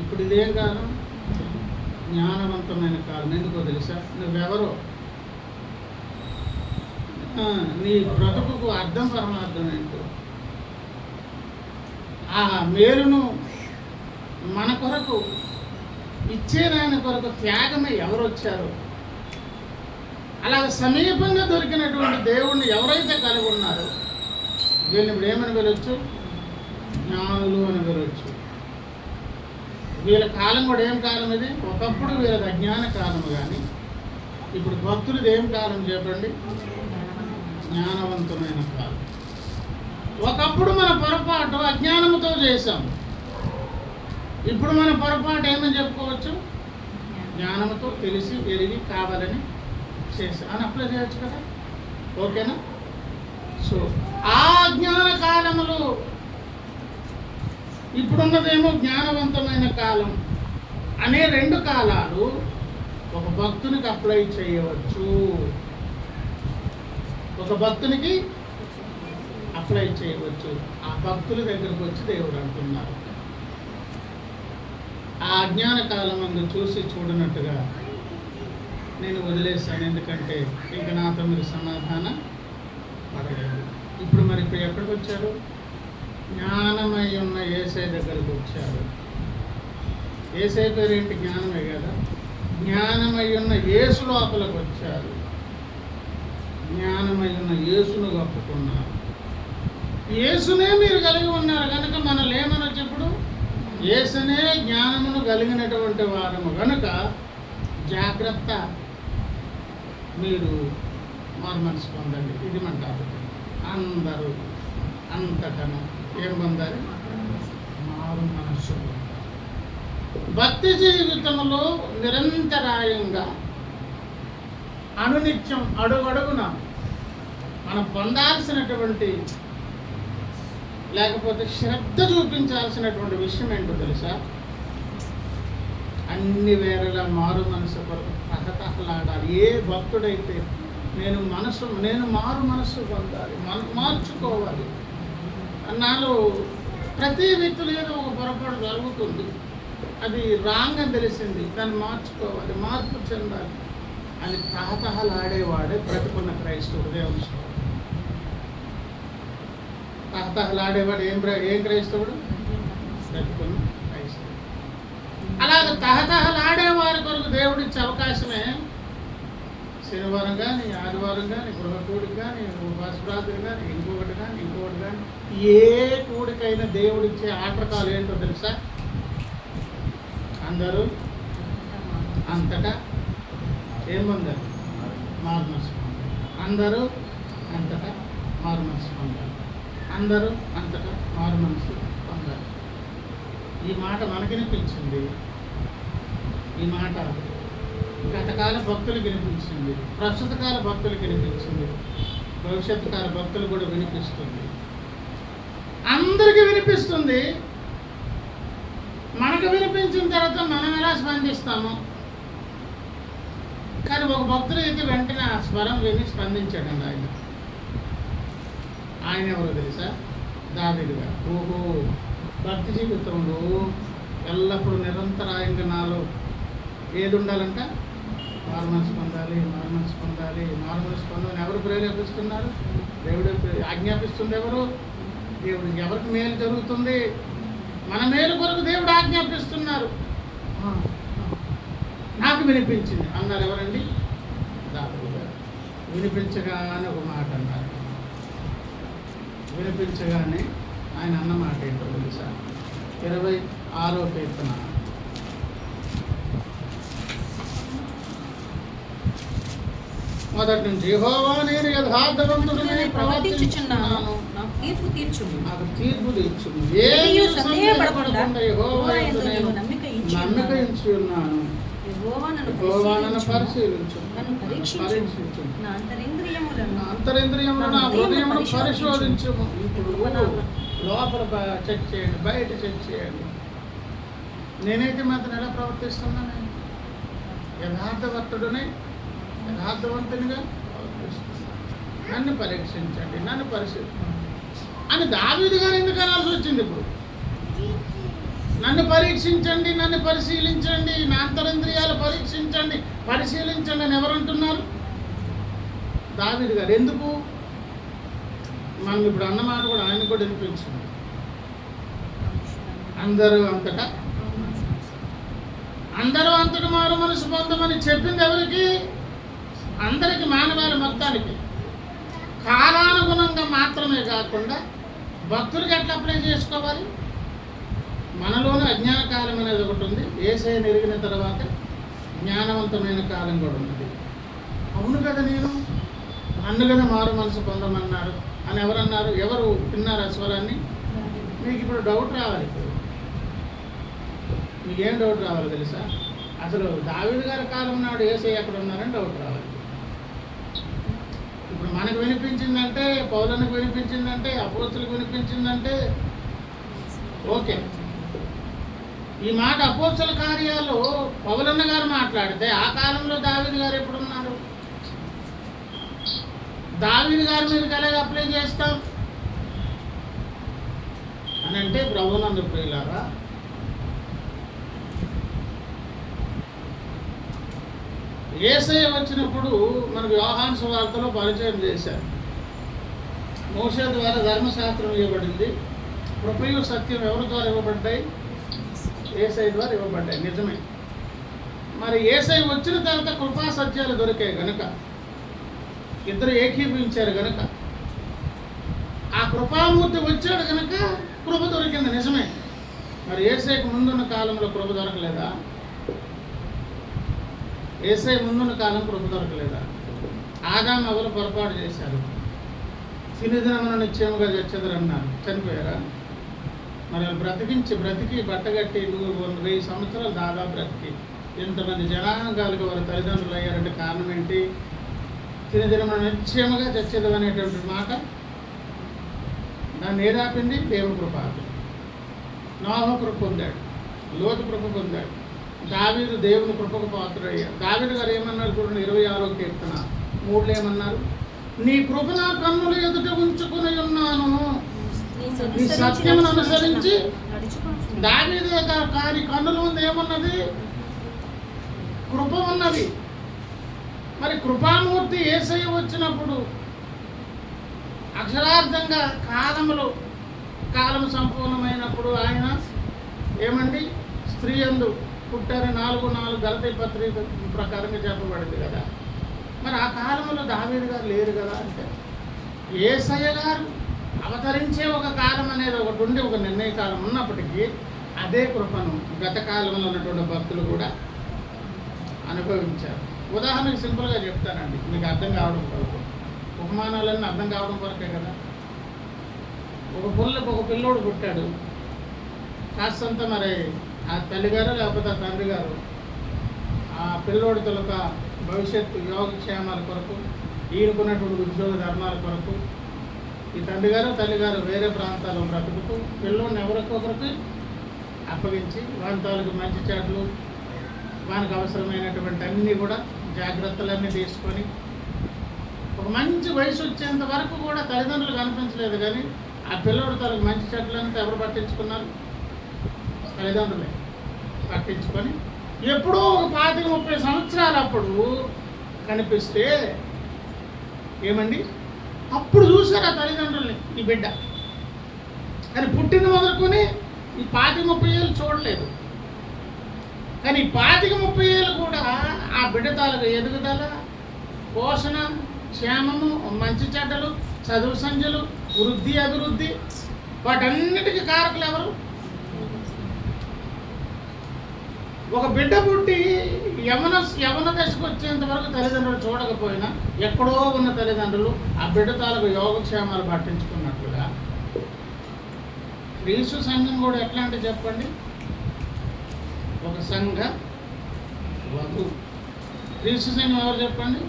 ఇప్పుడు ఇదేం కాలం? జ్ఞానవంతమైన కాలం. ఎందుకో తెలుసా? నువ్వెవరో, నీ బ్రతుకుకు అర్థం పరమార్థం ఏంటో, ఆ మేలును మన కొరకు ఇచ్చేదాని కొరకు త్యాగమై ఎవరు వచ్చారో, అలాగ సమీపంగా దొరికినటువంటి దేవుణ్ణి ఎవరైతే కలిగి ఉన్నారో వీళ్ళని ఇప్పుడు ఏమని పిలవచ్చు? జ్ఞానులు అని పిలవచ్చు. వీళ్ళ కాలం కూడా ఏం కాలం ఇది? ఒకప్పుడు వీళ్ళది అజ్ఞాన కాలం, కానీ ఇప్పుడు భక్తులది ఏం కాలం చెప్పండి? జ్ఞానవంతమైన కాలం. ఒకప్పుడు మన పొరపాటు అజ్ఞానంతో చేశాం, ఇప్పుడు మన పొరపాటు ఏమని చెప్పుకోవచ్చు? జ్ఞానంతో తెలిసి ఎరిగి కావాలని చేసి అని అప్లై చేయొచ్చు కదా. ఓకేనా? సో ఆ జ్ఞాన కాలములు, ఇప్పుడున్నదేమో జ్ఞానవంతమైన కాలం అనే రెండు కాలాలు ఒక భక్తునికి అప్లై చేయవచ్చు. ఒక భక్తునికి అప్లై చేయవచ్చు. ఆ భక్తుల దగ్గరకు వచ్చి దేవుడు అంటున్నారు, ఆ అజ్ఞాన కాలం అందు చూసి చూడనట్టుగా నేను వదిలేస్తాను, ఎందుకంటే ఇంక నాతో మీరు సమాధానం పడలేదు. ఇప్పుడు ఎక్కడికి వచ్చారు? జ్ఞానమై ఉన్న యేసయ్య దగ్గరకు వచ్చారు. యేసయ్య పేరేంటి? జ్ఞానమే కదా. జ్ఞానమై ఉన్న యేసు లోపలికి వచ్చారు. జ్ఞానమై ఉన్న యేసును కప్పుకున్నారు. యేసునే మీరు కలిగి ఉన్నారు కనుక మనల్ని ఏమనొచ్చు? ఇప్పుడు యేసునే జ్ఞానమును కలిగినటువంటి వారము కనుక జాగ్రత్త, మీరు మారు మనసు పొందండి. ఇది మంటారు అందరూ అంతటను ఏం పొందాలి? మారు మనస్సు. భక్తి జీవితంలో నిరంతరాయంగా అనునిత్యం అడుగడుగున మనం పొందాల్సినటువంటి, లేకపోతే శ్రద్ధ చూపించాల్సినటువంటి విషయం ఏంటో తెలుసా? అన్ని వేళలా మారు మనసు కొరకు తహతహలాడాలి. ఏ భక్తుడైతే నేను మారు మనస్సు పొందాలి, మార్చుకోవాలి, నాలో ప్రతి వ్యక్తులు ఏదో ఒక పొరపాటు జరుగుతుంది, అది రాంగ్ అని తెలిసింది, దాన్ని మార్చుకోవాలి, మార్పు చెందాలి అని తహతహలాడేవాడే బ్రతుకున్న క్రైస్తవుడు. దేవుని తహతహలాడేవాడు ఏం క్రైస్తవుడు? బ్రతుకున్న క్రైస్తవుడు. అలాగ తహతహలాడేవారి కొరకు దేవుడిచ్చే అవకాశమే శనివారం కానీ, ఆదివారం కానీ, గృహ కూడికి కానీ, ఉపవాసరాత్రి కానీ, ఇంకొకటి కానీ, ఏ కూడికైనా దేవుడిచ్చే ఆటకాలు ఏంటో తెలుసా? అందరూ అంతటా ఏం పొందారు? మారు మనసు పొందారు. అందరూ అంతటా మారు మనసు పొందారు. అందరూ అంతటా మారు మనసు పొందారు. ఈ మాట మనకినిపించింది. ఈ మాట గతకాల భక్తులకు వినిపించింది, ప్రస్తుత కాల భక్తులకు వినిపించింది, భవిష్యత్తు కాల భక్తులు కూడా వినిపిస్తుంది. అందరికీ వినిపిస్తుంది. మనకు వినిపించిన తర్వాత మనం ఎలా స్పందిస్తాము? కానీ ఒక భక్తుడు అయితే వెంటనే ఆ స్వరం విని స్పందించాడండి. ఆయన ఎవరో తెలుసా? దావీదు గారు. ఓహో, భక్తి జీవితంలో ఎల్లప్పుడూ నిరంతరాయంగా నాలో ఏది ఉండాలంట? మారు మనసు పొందాలి, మారు మనసు పొందాలి, మారు మనసు పొందాలని ఎవరు ప్రేరేపిస్తున్నారు? దేవుడు ఆజ్ఞాపిస్తుంది. ఎవరు? దేవుడికి. ఎవరికి మేలు జరుగుతుంది? మన మేలు కొరకు దేవుడు ఆజ్ఞాపిస్తున్నారు. నాకు వినిపించింది అన్నారు. ఎవరండి? దావీదు గారు. వినిపించగానే ఒక మాట అన్నారు. వినిపించగానే ఆయన అన్న మాట ఏంటో తెలుసా? 26వ కీర్తన మొదటి నుంచి, యెహోవా నేను యథార్థవంతుడనై ప్రవర్తించుచున్నాను, నాకు తీర్పు తీర్చుము. ఏమీ సందేహపడకుండా యెహోవా యందు నేను నమ్మిక ఉంచి ఉన్నాను. యెహోవా నన్ను పరిశీలించుము, నా అంతరింద్రియములను నా హృదయమును పరిశోధించుము. ఇప్పుడు లోపల చెక్ చేయండి, బయట చెక్ చేయండి. నేనైతే మాత్రం ఎలా ప్రవర్తిస్తున్నాను? యథార్థవంతుడిని, యథార్థవంతునిగా నన్ను పరీక్షించండి, నన్ను పరిశీలించండి అని దావీదు గారు ఎందుకు అనాల్సి వచ్చింది? ఇప్పుడు నన్ను పరీక్షించండి, నన్ను పరిశీలించండి, నా అంతరింద్రియాలు పరిశీలించండి అని ఎవరు అంటున్నారు? దావీదు గారు. ఎందుకు? మనం ఇప్పుడు అన్నమాట కూడా ఆయన కూడా వినిపించింది. అందరూ అంతటా మారు మనసు పొందమని చెప్పింది ఎవరికి? అందరికి, మానవాళి మొత్తానికి. కాలానుగుణంగా మాత్రమే కాకుండా భక్తులకి ఎట్లా అప్లై చేసుకోవాలి? మనలోనే అజ్ఞాన కాలం అనేది ఒకటి ఉంది. యేసయ్యను ఎరిగిన తర్వాత జ్ఞానవంతమైన కాలం కూడా ఉంది. అవును కదా, నన్ను కదా మారు మనసు పొందమన్నారు అని ఎవరన్నారు? ఎవరు విన్నారు ఆ స్వరాన్ని? మీకు ఇప్పుడు డౌట్ రావాలి. మీకేం డౌట్ రావాలి తెలుసా? అసలు దావీదు గారి కాలం నాడు యేసయ్య ఎక్కడ ఉన్నారని డౌట్ రావాలి. ఇప్పుడు మనకు వినిపించిందంటే, పౌలునికి వినిపించిందంటే, అపోస్తులకు వినిపించిందంటే ఓకే. ఈ మాట అపోస్తుల కార్యాలు పౌలన్న గారు మాట్లాడితే ఆ కాలంలో దావీదు గారు ఎప్పుడున్నారు? దావీదు గారి మీదకి ఎలాగ అప్లై చేస్తాం అని అంటే, ప్రభువునందు ప్రియులారా, యేసయ్య వచ్చినప్పుడు మనకు యోహాను సువార్తలో పరిచయం చేశారు. మోషే ద్వారా ధర్మశాస్త్రం ఇవ్వబడింది. కృపయు సత్యం ఎవరి ద్వారా ఇవ్వబడ్డాయి? యేసయ్య ద్వారా ఇవ్వబడ్డాయి. నిజమే. మరి యేసయ్య వచ్చిన తర్వాత కృపా సత్యాలు దొరికాయి గనుక, ఇద్దరు ఏకీభవించారు గనుక, ఆ కృపామూర్తి వచ్చాడు గనుక కృప దొరికింది. నిజమే. మరి యేసయ్యకు ముందున్న కాలంలో కృప దొరకలేదా? యేసయ్య ముందున్న కాలం కృప దొరకలేదా? ఆదాము ఎవరు పొరపాటు చేశారు? తినిదినమున నిశ్చయముగా చచ్చెదరన్నారు. చనిపోయారా? మరి వాళ్ళు బ్రతికి బట్టగట్టి 1000 సంవత్సరాలు దాదాపు బ్రతికి ఇంతమంది జనాంగాలకు వారి తల్లిదండ్రులు అయ్యారంటే కారణం ఏంటి? తినిదినమున నిశ్చయముగా చచ్చెదరు అనేటువంటి మాట దాన్ని ఏదాపింది? దేవుని కృప. నోహు కృప పొందాడు, లోతు కృప పొందాడు, దావీదు దేవుని కృపకు పాత్రుడయ్యాడు. దావీదు గారు ఏమన్నారు చూడండి, 26వ కీర్తన 3లో ఏమన్నారు? నీ కృప నా కన్నుల ఎదుట ఉంచుకుని ఉన్నాను, నీ సత్యమును అనుసరించి. దావీదు గారి కన్నుల ముందు ఏమున్నది? కృప ఉన్నది. మరి కృపామూర్తి యేసయ్య వచ్చినప్పుడు అక్షరార్థంగా కాలము సంపూర్ణమైనప్పుడు ఆయన ఏమండి? స్త్రీ యందు పుట్టారు. 4:4 గలతీ పత్రిక ప్రకారంగా చెప్పబడింది కదా. మరి ఆ కాలంలో దావీదు గారు లేరు కదా. అంటే యేసయ్య గారు అవతరించే ఒక కాలం అనేది ఒకటి ఉండి, ఒక నిర్ణయ కాలం ఉన్నప్పటికీ అదే కృపను గత కాలంలో ఉన్నటువంటి భక్తులు కూడా అనుభవించారు. ఉదాహరణకు సింపుల్గా చెప్తానండి, మీకు అర్థం కావడం కొరకు. ఉపమానాలన్నీ అర్థం కావడం కొరకే కదా. ఒక పిల్లోడు పుట్టాడు. కాస్తంత మరి ఆ తల్లిగారు లేకపోతే ఆ తండ్రి గారు ఆ పిల్లోడి తొలక భవిష్యత్తు యోగక్షేమాల కొరకు, ఈయనకున్నటువంటి ఉద్యోగ ధర్మాల కొరకు ఈ తండ్రి గారు తల్లిగారు వేరే ప్రాంతాల్లో బ్రతుకుతూ పిల్లోడిని ఎవరికొకరికి అప్పగించి వాని తాలూకు మంచి చెట్లు, వానికి అవసరమైనటువంటి అన్నీ కూడా జాగ్రత్తలన్నీ తీసుకొని ఒక మంచి వయసు వచ్చేంత వరకు కూడా తల్లిదండ్రులు కనిపించలేదు. కానీ ఆ పిల్లోడి తాలూకు మంచి చెట్లంతా ఎవరు పట్టించుకున్నారు? తల్లిదండ్రులే పట్టించుకొని ఎప్పుడో 25-30 సంవత్సరాలు అప్పుడు కనిపిస్తే ఏమండి? అప్పుడు చూశారు ఆ తల్లిదండ్రుల్ని ఈ బిడ్డ. కానీ పుట్టిన మొదలుకొని ఈ 25-30 ఏళ్ళు చూడలేదు. కానీ 25-30 ఏళ్ళు కూడా ఆ బిడ్డ తాలూకు ఎదుగుదల, పోషణ, క్షేమము, మంచి చెడ్డలు, చదువు సంధ్యలు, వృద్ధి, అభివృద్ధి, వాటన్నిటికీ కారకులు ఎవరు? ఒక బిడ్డ పుట్టి యవన దశకు వచ్చేంత వరకు తల్లిదండ్రులు చూడకపోయినా ఎక్కడో ఉన్న తల్లిదండ్రులు ఆ బిడ్డ తాలూకు యోగక్షేమాలు పట్టించుకున్నట్లుగా క్రీస్తు సంఘం కూడా ఎట్లా అంటే చెప్పండి, ఒక సంఘ వధు. క్రీస్తు సంఘం ఎవరు చెప్పండి?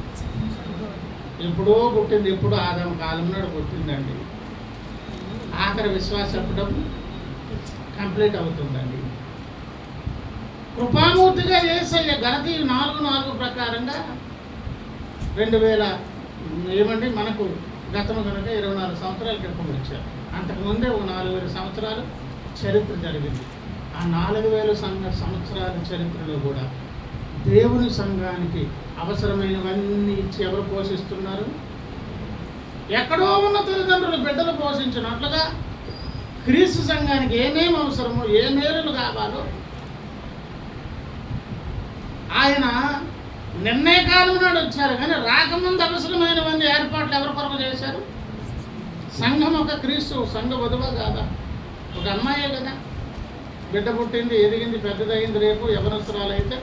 ఎప్పుడో పుట్టింది, ఎప్పుడు ఆదాము కాలం నాడు పుట్టిందండి. ఆఖరి విశ్వాసం ఎప్పుడు కంప్లీట్ అవుతుందండి. కృపామూర్తిగా యేసయ్య గలతీ 4:4 ప్రకారంగా 2000 ఏమండి మనకు గతము కనుక 24 సంవత్సరాల క్రితం వచ్చారు. అంతకుముందే ఒక 4000 సంవత్సరాలు చరిత్ర జరిగింది. ఆ 4000 సంవత్సరాల చరిత్రలో కూడా దేవుని సంఘానికి అవసరమైనవన్నీ ఇచ్చి ఎవరు పోషిస్తున్నారు? ఎక్కడో ఉన్న తల్లిదండ్రులు బిడ్డలు పోషించినట్లుగా క్రీస్తు సంఘానికి ఏమేమి అవసరమో, ఏ మేలులు కావాలో ఆయన నిర్ణయ కాలం నాడు వచ్చారు. కానీ రాకముందు అవసరమైనవన్నీ ఏర్పాట్లు ఎవరి కొరకు చేశారు? సంఘం ఒక క్రీస్తు సంఘ వధువా కాదా? ఒక అమ్మాయే కదా. బిడ్డ పుట్టింది, ఎదిగింది, పెద్దదైంది, రేపు యవనస్తురాలు అయితే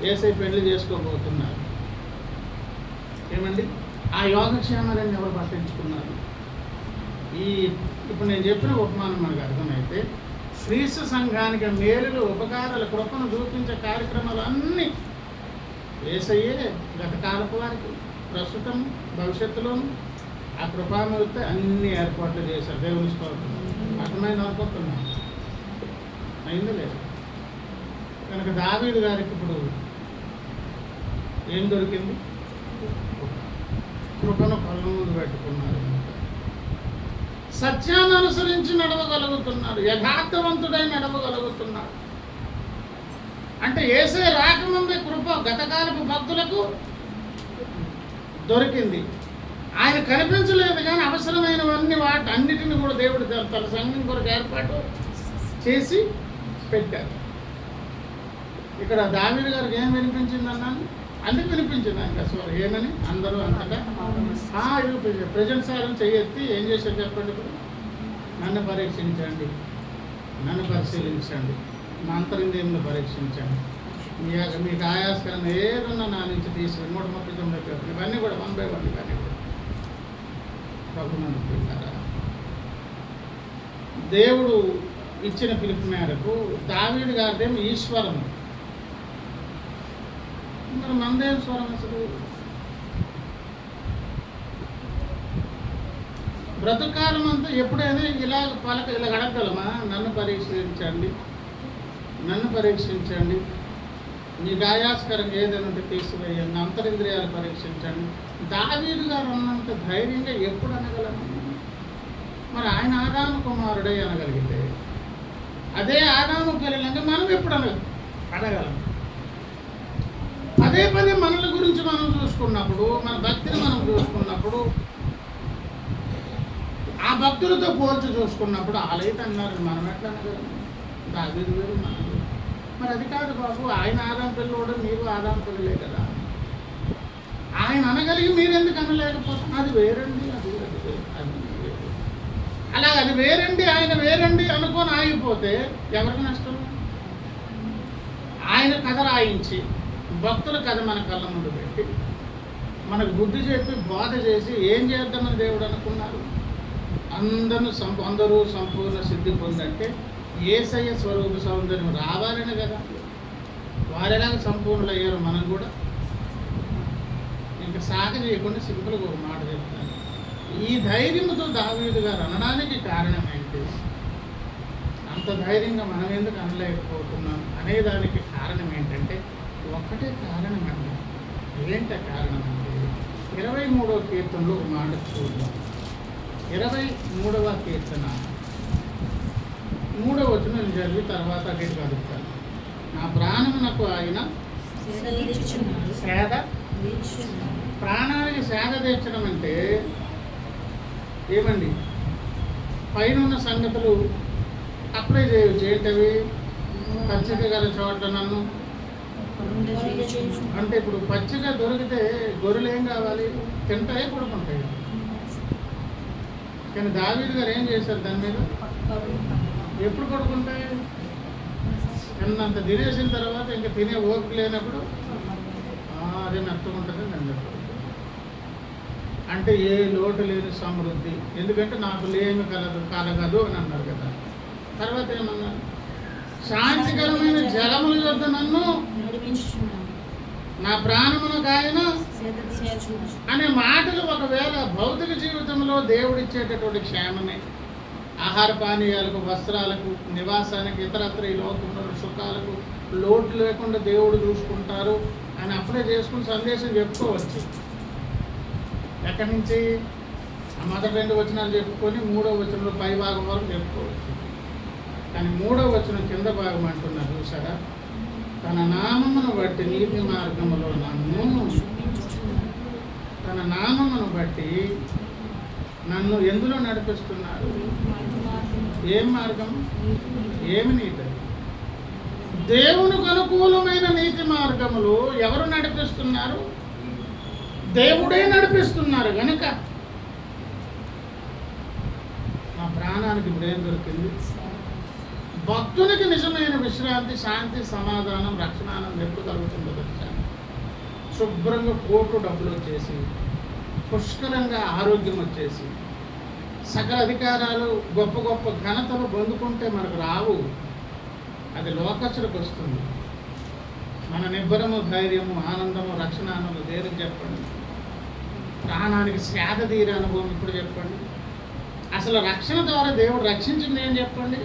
యేసయ్య పెళ్లి చేసుకోబోతున్నారు. ఏమండి ఆ యోగక్షేమాలన్నీ ఎవరు పట్టించుకున్నారు? ఇప్పుడు నేను చెప్పిన ఉపమానం మనకు అర్థమైతే క్రీస్తు సంఘానికి మేలులు, ఉపకారాలు, కృపను చూపించే కార్యక్రమాలు అన్నీ యేసయ్యే గత కాలపు వారికి, ప్రస్తుతం, భవిష్యత్తులోను ఆ కృపామూర్తి అన్ని ఏర్పాట్లు చేశారు. దేవుని స్తోత్రం. అర్థమైంది అనుకుంటున్నాను. అయింది లేదు. కనుక దావీదు గారికి ఇప్పుడు ఏం దొరికింది? కృపను కళ్ళ ముందు పెట్టుకున్నారు. సత్యాన్ని అనుసరించి నడవగలుగుతున్నాడు, యథార్థవంతుడై నడవగలుగుతున్నాడు. అంటే యేసయ్య రాకముందే కృప గతకాలపు భక్తులకు దొరికింది. ఆయన కనిపించలేదు కానీ అవసరమైనవన్నీ అన్నిటిని కూడా దేవుడు తన సంఘం కొరకు ఏర్పాటు చేసి పెట్టారు. ఇక్కడ దావీదు గారికి ఏం వినిపించింది అన్నాను? అన్ని వినిపించింది ఆయన స్వరం. ఏమని? అందరూ అంతటా ఇది ప్రజెంట్ సారం చెయ్యెత్తి ఏం చేశారు చెప్పండి. ఇప్పుడు నన్ను పరీక్షించండి, నన్ను పరిశీలించండి, నా అంతరింద్రియములను పరీక్షించండి, మీకు ఆయాస్కరం ఏదన్నా నా నుంచి తీసుకుని 139 పేపర్ ఇవన్నీ కూడా 1 by 1 ఇవన్నీ కూడా ప్రభుత్వం పెట్టారా? దేవుడు ఇచ్చిన పిలుపు మేరకు దావీదు గారిదేమో ఈశ్వరము, మరి మనదేం స్వరం? అసలు బ్రతుకాలం అంతా ఎప్పుడైనా ఇలా అడగగలమా? నన్ను పరీక్షించండి, నన్ను పరీక్షించండి, మీకు ఆయాస్కరంగా ఏదైనా ఉంటే తీసివేయండి, అంతరింద్రియాలు పరీక్షించండి. దావీదు గారు అన్నంత ధైర్యంగా ఎప్పుడు అనగలము? మరి ఆయన ఆదాము కుమారుడే అనగలిగితే అదే ఆదాము పిల్లలంగా మనం ఎప్పుడు అనగలం? పదే పదే మనల గురించి మనం చూసుకున్నప్పుడు, మన భక్తిని మనం చూసుకున్నప్పుడు, ఆ భక్తులతో పోల్చి చూసుకున్నప్పుడు వాళ్ళైతే అన్నారు, మనం ఎట్లా అనగలం? దావీదు వేరు, మనం వేరు. మరి అది కాదు బాబు, ఆయన ఆదాము పిల్లడు, మీరు ఆదాము పిల్లలే కదా. ఆయన అనగలిగి మీరెందుకు అనలేకపోతున్నారు? అది వేరండి, అది వేరు. అలాగే అది వేరండి, ఆయన వేరండి అనుకొని ఆగిపోతే ఎవరికి నష్టం? ఆయన కథ రాయించి భక్తుల కథ మన కళ్ళ ముందు పెట్టి మనకు బుద్ధి చెప్పి బోధ చేసి ఏం చేద్దామని దేవుడు అనుకున్నారు? అందరూ సంపూర్ణ సిద్ధి పొందంటే యేసయ్య స్వరూప సౌందర్యం రావాలని కదా. వారెలాగా సంపూర్ణులు అయ్యారు, మనం కూడా ఇంకా సాగ చేయకుండా సింపుల్గా ఒక మాట చెప్తాను. ఈ ధైర్యంతో దావీదు గారు అనడానికి కారణం ఏంటి? అంత ధైర్యంగా మనం ఎందుకు అనలేకపోతున్నాం అనేదానికి కారణం ఏంటంటే ఒక్కటే కారణం అండి. ఏంట కారణం అంటే 23వ కీర్తనలో ఒక మాట చూద్దాం. 23వ కీర్తన 3వ వచనం చదివి తర్వాత అటు కలుగుతాను. నా ప్రాణమునకు ఆయన సేద, ప్రాణానికి సేద తీర్చడం అంటే ఏమండి? పైన ఉన్న సంగతులు అప్లై చేయవచ్చు. ఏంటవి? ఖచ్చితంగా గల చోట్ల నన్ను అంటే ఇప్పుడు పచ్చిగా దొరికితే గొర్రెలు ఏం కావాలి, తింటాయి, పడుకుంటాయి. కానీ దావీదు గారు ఏం చేశారు దాని మీద? ఎప్పుడు పడుకుంటాయి? తిన్నంత తినేసిన తర్వాత ఇంకా తినే ఓపిక లేనప్పుడు అదే మెత్తగుంటుంది నన్ను. అంటే ఏ లోటు లేని సమృద్ధి, ఎందుకంటే నాకు లేమి కలగదు అని అన్నారు కదా. తర్వాత ఏమన్నారు? శాంతికరమైన జలముల యొద్ద నన్ను నా ప్రాణమునకు ఆయన అనే మాటలు ఒకవేళ భౌతిక జీవితంలో దేవుడిచ్చేటటువంటి క్షేమమే. ఆహార పానీయాలకు, వస్త్రాలకు, నివాసానికి, ఇతరత్ర ఈ లోకంలో సుఖాలకు లోటు లేకుండా దేవుడు చూసుకుంటారు అని అప్పుడే చేసుకుని సందేశం చెప్పుకోవచ్చు. ఎక్కడి నుంచి? ఆ మొదటి 2 వచనాలు చెప్పుకొని 3వ వచనంలో పై భాగం వరకు చెప్పుకోవచ్చు. కానీ 3వ వచనం కింద భాగం అంటున్నారు చూసారా? తన నామమును బట్టి నీతి మార్గములో తన నామమును బట్టి నన్ను ఎందులో నడిపిస్తున్నారు? ఏం మార్గం? ఏమి నీతి? దేవునికి అనుకూలమైన నీతి మార్గములు ఎవరు నడిపిస్తున్నారు? దేవుడే నడిపిస్తున్నారు. కనుక నా ప్రాణానికి ఇప్పుడు ఏం దొరికింది? భక్తునికి నిజమైన విశ్రాంతి, శాంతి, సమాధానం, రక్షణానందం ఎప్పుడు కలుగుతుందో తెలుసా? శుభ్రంగా కోట్లు డబ్బులు వచ్చేసి, పుష్కలంగా ఆరోగ్యం వచ్చేసి, సకల అధికారాలు, గొప్ప గొప్ప ఘనతలు పొందుకుంటే మనకు రావు. అది లోకస్తులకు వస్తుంది. మన నిబ్బరము, ధైర్యము, ఆనందము, రక్షణానందం దేనికి చెప్పండి? ప్రాణానికి సేద తీరే అనుభవం ఇప్పుడు చెప్పండి. అసలు రక్షణ ద్వారా దేవుడు రక్షించింది ఏం చెప్పండి?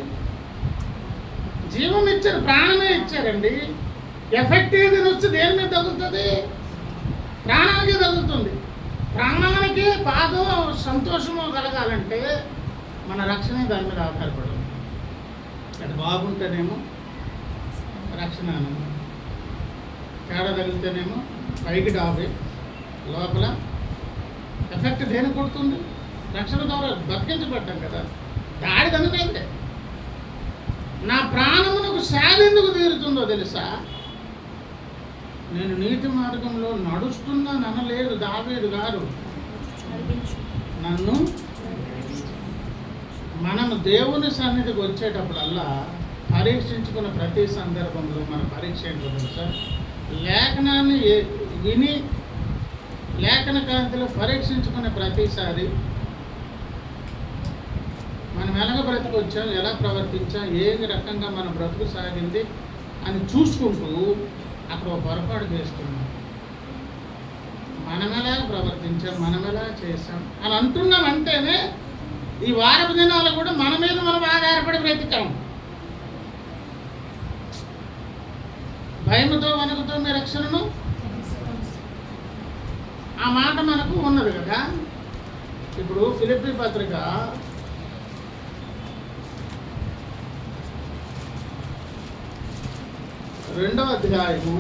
జీవం ఇచ్చారు, ప్రాణమే ఇచ్చారండి. ఎఫెక్ట్ ఏదైనా వచ్చి దేని మీద తగులుతుంది? ప్రాణానికే తగులుతుంది. ప్రాణానికి బాధో సంతోషమో కలగాలంటే మన రక్షణ దాని మీద ఆధారపడదు. అది బాగుంటేనేమో రక్షణ, తేడా తగిలితేనేమో పైకి డాబే, లోపల ఎఫెక్ట్ దేని కొడుతుంది? రక్షణ ద్వారా బతికించబడ్డాం కదా. దాడి దాని మీదే. నా ప్రాణమునకు సేద ఎందుకు తీరుతుందో తెలుసా? నేను నీతి మార్గంలో నడుస్తున్నాను అనలేదు దావీదు గారు. నన్ను మనము దేవుని సన్నిధికి వచ్చేటప్పుడల్లా పరీక్షించుకున్న ప్రతి సందర్భంలో మన పరీక్ష ఏంటో తెలుసా? లేఖనాన్ని విని లేఖన కాంతిలో పరీక్షించుకునే ప్రతిసారి మనం ఎలాగ బ్రతికొచ్చాం, ఎలా ప్రవర్తించాం, ఏ రకంగా మన బ్రతుకు సాగింది అని చూసుకుంటూ అక్కడ ఒక పొరపాటు చేస్తున్నాం. మనం ఎలా ప్రవర్తించాం, మనం ఎలా చేసాం అని అంటున్నాం. అంటేనే ఈ వారపు దినాలు కూడా మన మీద మనం ఆధారపడి బ్రతికాం. భయముతో వణుకుతో మీ రక్షణను, ఆ మాట మనకు ఉన్నది కదా. ఇప్పుడు ఫిలిప్పీ పత్రిక 2వ అధ్యాయము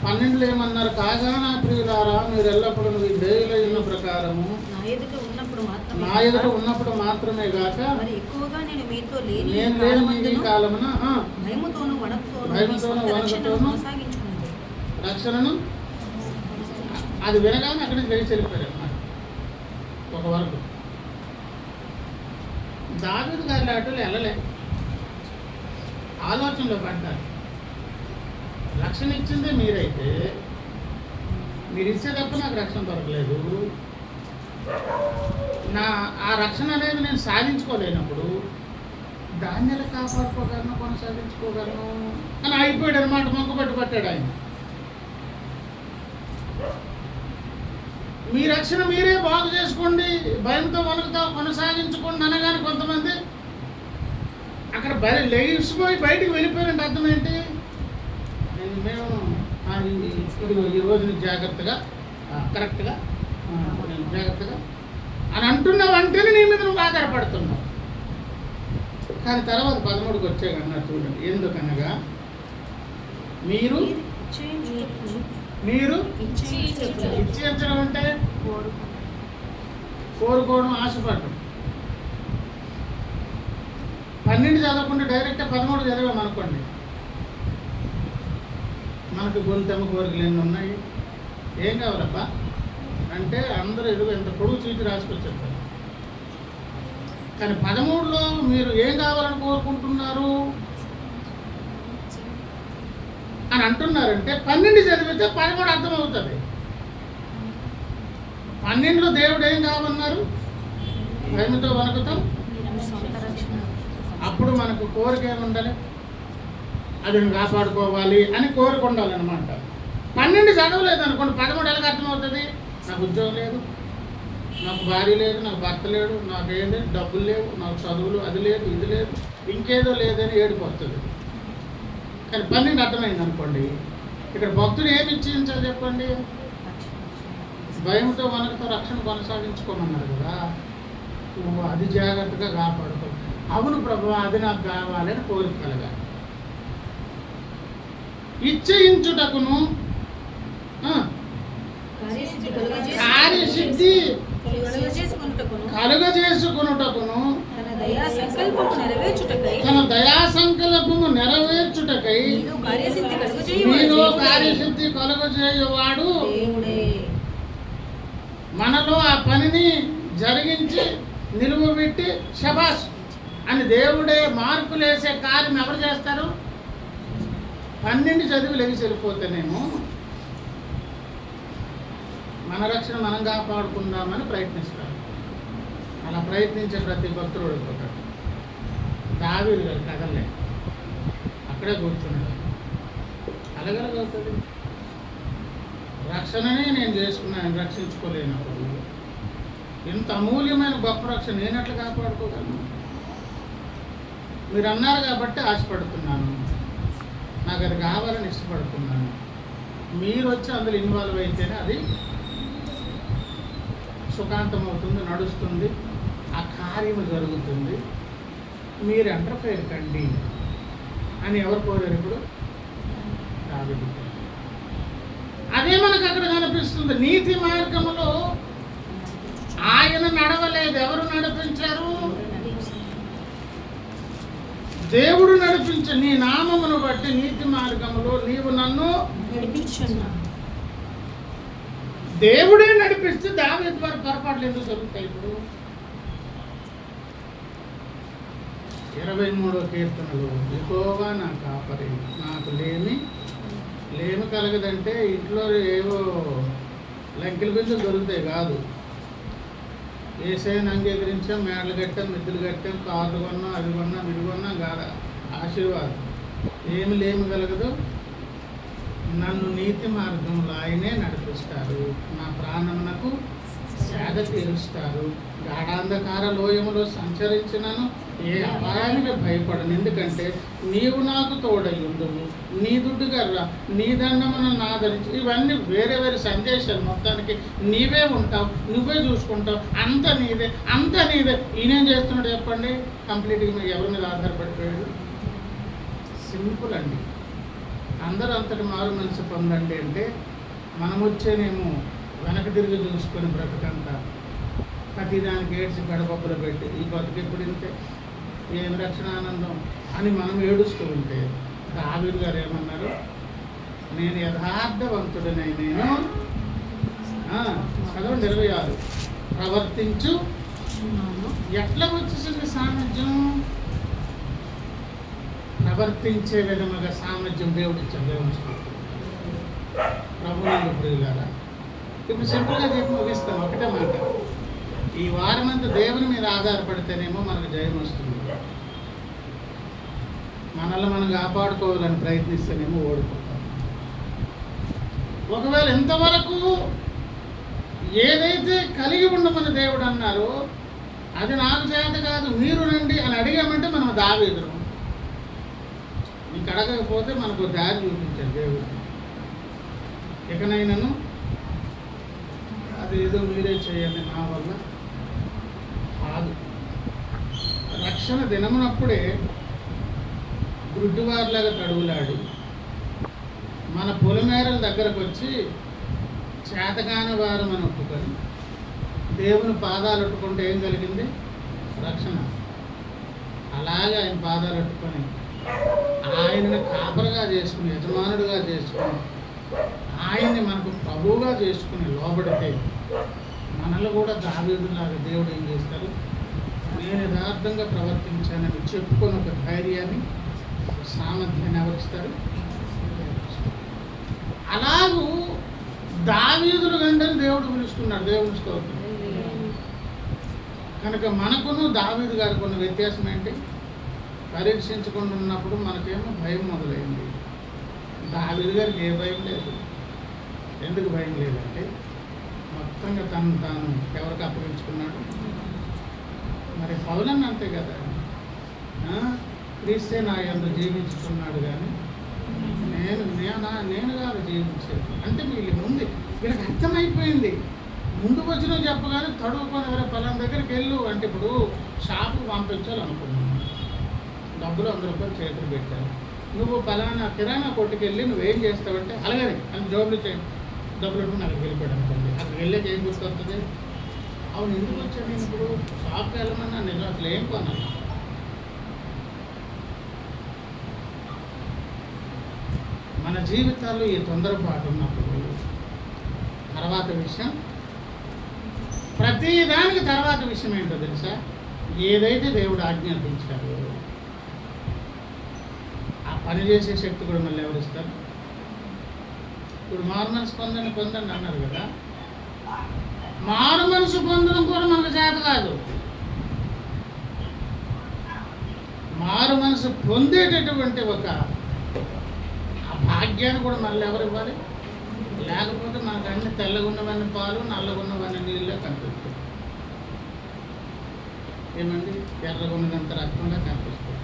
12లో ఏమన్నారు? కాగా నా ప్రియులారా, మీరు ఎల్లప్పుడూ మీ దేవులై ఉన్న ప్రకారము నా ఎదుట ఉన్నప్పుడు మాత్రమే గాక నేను లేని కాలమున భయముతోను వణుకుతోను రక్షణను. అది వినగానే అక్కడి నుంచి లేచి వెళ్ళిపోయారు అన్నమాట. ఒక వరకు దావీదు గారి అటులు వెళ్ళలే, ఆలోచనలో పడ్డారు. రక్షణ ఇచ్చిందే మీరైతే, మీరు ఇచ్చే తప్ప నాకు రక్షణ దొరకలేదు, ఆ రక్షణ అనేది నేను సాధించుకోలేనప్పుడు దాన్ని ఎలా కాపాడుకోగలను, కొనసాగించుకోగలను అని అయిపోయాడు అనమాట. మొక్కబట్టి పట్టాడు ఆయన. మీ రక్షణ మీరే బాగు చేసుకోండి, భయంతో వణుకుతో కొనసాగించుకోండి అనగానే కొంతమంది అక్కడ లేచిపోయి బయటికి వెళ్ళిపోయారంటే అర్థం ఏంటి? మేము ఈ రోజు జాగ్రత్తగా, కరెక్ట్గా, జాగ్రత్తగా అని అంటున్నావంటేనే నీ మీద నువ్వు ఆధారపడుతున్నావు. కానీ తర్వాత 13కి వచ్చాయన్నారు చూడండి. ఎందుకనగా మీరు ఇచ్చేంచడం అంటే కోరుకోవడం, ఆశపడటం. 12 చదవకుండా డైరెక్ట్గా 13 చదివాం అనుకోండి, మనకు గొంతెమ్మ కోరికలు ఎన్ని ఉన్నాయి, ఏం కావాలబ్బా అంటే అందరూ ఎదుగు ఎంత పొడుగు చీటి రాసుకొచ్చారు. కానీ 13లో మీరు ఏం కావాలని కోరుకుంటున్నారు అని అంటున్నారంటే 12 చదివితే 13 అర్థమవుతుంది. 12లో దేవుడు ఏం కావన్నారు? భయముతో వణకుతాం. అప్పుడు మనకు కోరిక ఏముండాలి? అది కాపాడుకోవాలి అని కోరిక ఉండాలన్నమాట. 12 చదవలేదు అనుకోండి, 13 ఎలాగ అర్థమవుతుంది? నాకు ఉద్యోగం లేదు, నాకు భార్య లేదు, నాకు భర్త లేడు, నాకు ఏం లేదు, డబ్బులు లేవు, నాకు చదువులు అది లేదు, ఇది లేదు, ఇంకేదో లేదని ఏడుపు వస్తుంది. కానీ 12 అర్థమైంది అనుకోండి. ఇక్కడ భక్తుడు ఏమి ఇచ్చించాలి చెప్పండి? భయంతో మనతో రక్షణ కొనసాగించుకోమన్నారు కదా, అది జాగ్రత్తగా కాపాడుకో. అవును ప్రభు, అది నాకు కావాలని కోరిక కలగాలి. ఇచ్చయించుటకును కార్యసిద్ధి కలుగజేసుకొనుటకును తన దయా సంకల్పము నెరవేర్చుటకై మీలో కార్యసిద్ధి కలుగజేయువాడు మనలో ఆ పనిని జరిగించి నిలువబెట్టి శబాష్ అని దేవుడే మార్కులు వేసే కార్యం ఎవరు చేస్తారు? 12 చదివి లెగిసి వెళ్ళిపోతేనేమో మన రక్షణ మనం కాపాడుకుందామని ప్రయత్నిస్తారు. అలా ప్రయత్నించే ప్రతి భక్తుడు ఓడిపోతాడు. దావీదు గారు కదలే, అక్కడే కూర్చున్నాడు. అలాగలుగుతుంది. రక్షణనే నేను చేసుకున్నాను, రక్షించుకోలేనప్పుడు ఇంత అమూల్యమైన గొప్ప రక్షణ నేను ఎట్లా కాపాడుకోగలను? మీరు అన్నారు కాబట్టి ఆశపడుతున్నాను, నాకు అది కావాలని ఇష్టపడుతున్నాను. మీరు వచ్చి అందులో ఇన్వాల్వ్ అయితేనే అది సుఖాంతం అవుతుంది, నడుస్తుంది, ఆ కార్యము జరుగుతుంది. మీరు ఎంటర్ఫైర్ కండి అని ఎవరు కోరారు? ఇప్పుడు దావీదు. అదే మనకు అక్కడ కనిపిస్తుంది. నీతి మార్గములో ఆయన నడవలేదు, ఎవరు నడిపించారు? దేవుడు నడిపించ. నీ నామమును బట్టి నీతి మార్గములో నీవు నన్ను నడిపించున్నావు. దేవుడే నడిపిస్తే దావీదు వారి పొరపాట్లు ఎందుకు జరుగుతాయి? ఇప్పుడు 23వ కీర్తనలో యెహోవా నా కాపరి, నాకు లేమి కలగదంటే ఇంట్లో ఏవో లంకెల బిందులు దొరుకుతాయి కాదు. యేసయ్యను అంగీకరించాం, మేడలు కట్టాం, మిద్దెలు కట్టాం, కార్లు కొన్నాం, అది కొన్నాం, ఇది కొన్నాం కాదా? ఆశీర్వాదం. ఏమి లేమి కలగదు. నన్ను నీతి మార్గంలో ఆయనే నడిపిస్తారు, నా ప్రాణమునకు సేద తీరుస్తారు. గాఢాంధకార లోయములో సంచరించినను ఏ అపాయానికి భయపడను, ఎందుకంటే నీవు నాకు తోడయ్యుండువు, నీ దుడ్డుగర్ర నీ దండమును నాదరించి. ఇవన్నీ వేరే వేరే సందేశాలు. మొత్తానికి నీవే ఉంటావు, నువ్వే చూసుకుంటావు, అంత నీదే. ఈయనేం చేస్తున్నాడు చెప్పండి? కంప్లీట్గా మీరు ఎవరి మీద ఆధారపడిపోయాడు? సింపుల్ అండి. అందరూ అంతటి మారు మనసు పొందండి అంటే మనం వచ్చేనేమో వెనక తిరిగి చూసుకొని బ్రతకంతా ప్రతిదానికి ఏడ్చి గడపప్పులు పెట్టి ఈ బతుకు ఎప్పుడు ఇంతే, ఏం రక్షణ ఆనందం అని మనం ఏడుస్తూ ఉంటే దావీదు గారు ఏమన్నారు? నేను యథార్థవంతుడినై నేను చదవండి 26 ప్రవర్తించు. ఎట్లా వచ్చేసింది సామర్థ్యం? ప్రవర్తించే విధముగా సామర్థ్యం దేవుడు ఇచ్చాడు. దేవుడు ప్రభువులు ప్రియులారా, ఇప్పుడు సింపుల్గా చెప్పి ముగిస్తాం. ఒకటే మాట, ఈ వారం అంతా దేవుని మీద ఆధారపడితేనేమో మనకు జయం వస్తుంది. మనల్ని మనం కాపాడుకోవాలని ప్రయత్నిస్తేనేమో ఓడిపోతాం. ఒకవేళ ఇంతవరకు ఏదైతే కలిగి ఉండమని దేవుడు అన్నారో అది నాకు చేత కాదు, మీరు రండి అని అడిగామంటే మనం దావీదును. నీకు అడగకపోతే మనకు దారి చూపించాడు దేవుడు. ఇకనైనాను అదేదో మీరే చేయండి, నా వల్ల కాదు. రక్షణ దినమునప్పుడే గుడ్డివారిలాగా తడువులాడి మన పొలిమేరల దగ్గరకు వచ్చి చేతగాని వారు అని ఒప్పుకొని దేవుని పాదాలు ఒట్టుకుంటే ఏం కలిగింది? రక్షణ. అలాగే ఆయన పాదాలు ఒట్టుకొని ఆయనని కాపరగా చేసుకుని, యజమానుడిగా చేసుకుని, ఆయన్ని మనకు ప్రభువుగా చేసుకుని లోబడితే మనల్ని కూడా దావీదులాగా దేవుడు ఏం చేస్తారు? నేను యథార్థంగా ప్రవర్తించానని చెప్పుకొని ఒక ధైర్యాన్ని, ఒక సామర్థ్యాన్ని ఎవరిస్తారు? అలాగూ దావీదుల గంటని దేవుడు పిలుస్తున్నాడు. దేవుని స్తోత్రం. కనుక మనకును దావీదు గారికి ఉన్న వ్యత్యాసం ఏంటి? పరీక్షించకుండా ఉన్నప్పుడు మనకేమో భయం మొదలైంది. దావీదు గారికి ఏ భయం లేదు. ఎందుకు భయం లేదంటే మొత్తంగా తాను ఎవరికి అప్పగించుకున్నాడు? మరి పౌలన్న అంతే కదా, క్రీస్తే నా యందు జీవించుకున్నాడు కానీ నేను కాదు జీవించేది అంటే వీళ్ళకి అర్థమైపోయింది. ముందు వచ్చిన చెప్పగానే తడువుకొని ఎవరో పలానా దగ్గరికి వెళ్ళు అంటే, ఇప్పుడు షాపు పంపించాలనుకున్నాను, డబ్బులు 100 రూపాయలు చేతులు పెట్టారు, నువ్వు పలానా కిరాణా కొట్టుకు వెళ్ళి నువ్వేం చేస్తావంటే అలాగే అని జోబులు డబ్బులు పెట్టుకుని అక్కడికి వెళ్ళిపోయాడు అనుకోండి. అక్కడికి వెళ్ళేది ఏం గుర్తొస్తుంది? అవును, ఎందుకు వచ్చాను నేను ఇప్పుడు షాప్కి వెళ్ళమన్నా, నేను అసలు ఏం కొన్నాను? మన జీవితాల్లో ఈ తొందరపాటు ఉన్నప్పుడు తర్వాత విషయం, ప్రతిదానికి తర్వాత విషయం ఏంటో తెలుసా? ఏదైతే దేవుడు ఆజ్ఞాపించాడో ఆ పని చేసే శక్తి కూడా మళ్ళీ ఎవరిస్తారు? ఇప్పుడు మారు మనసు పొందండి అన్నారు కదా, మారు మనసు పొందడం కూడా మనకు చేత కాదు. మారు మనసు పొందేటటువంటి ఒక ఆ భాగ్యాన్ని కూడా మళ్ళీ ఎవరు ఇవ్వాలి? లేకపోతే మనకు అన్ని తెల్లగున్నవన్నీ పాలు, నల్లగున్నవన్నీ నీళ్ళే కనిపిస్తుంది. ఏమండి? ఎర్రగున్నదంత రక్తంగా కనిపిస్తుంది.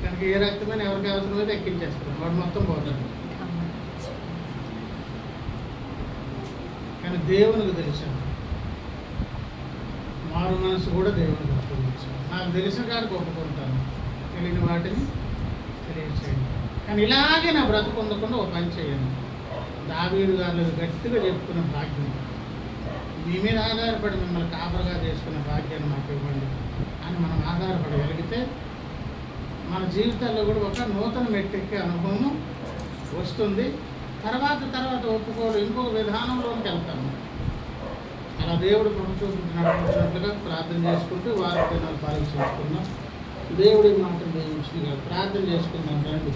కనుక ఏ రక్తమైన ఎవరికి అవసరమైతే ఎక్కించేస్తారు, వాడు మొత్తం పోతాడు. కానీ దేవునికి తెలిసాను, మారు మనసు కూడా దేవునికి అప్పగించాను. నాకు తెలిసిన కాడికి ఒప్పుకుంటాను, తెలియని వాటిని తెలియచేయండి. కానీ ఇలాగే నా బ్రతుకు ఉండకుండా ఒక పని చేయండి. దావీదు గారు గట్టిగా చెప్పుకున్న భాగ్యం, మీ మీద ఆధారపడి మిమ్మల్ని కాపరగా చేసుకున్న భాగ్యాన్ని మాకు ఇవ్వండి అని మనం ఆధారపడగలిగితే మన జీవితాల్లో కూడా ఒక నూతన మెట్టెక్కే అనుభవం వస్తుంది. తర్వాత ఒప్పుకోలు ఇంకొక విధానంలోకి వెళ్తాము. అలా దేవుడు కృప చూపించి నడిపించినట్లుగా ప్రార్థన చేసుకుంటూ వారి దినాలు పాలించుకుంటున్నాం. దేవుడి మాట దీవించి ప్రార్థన చేసుకుందాం రండి.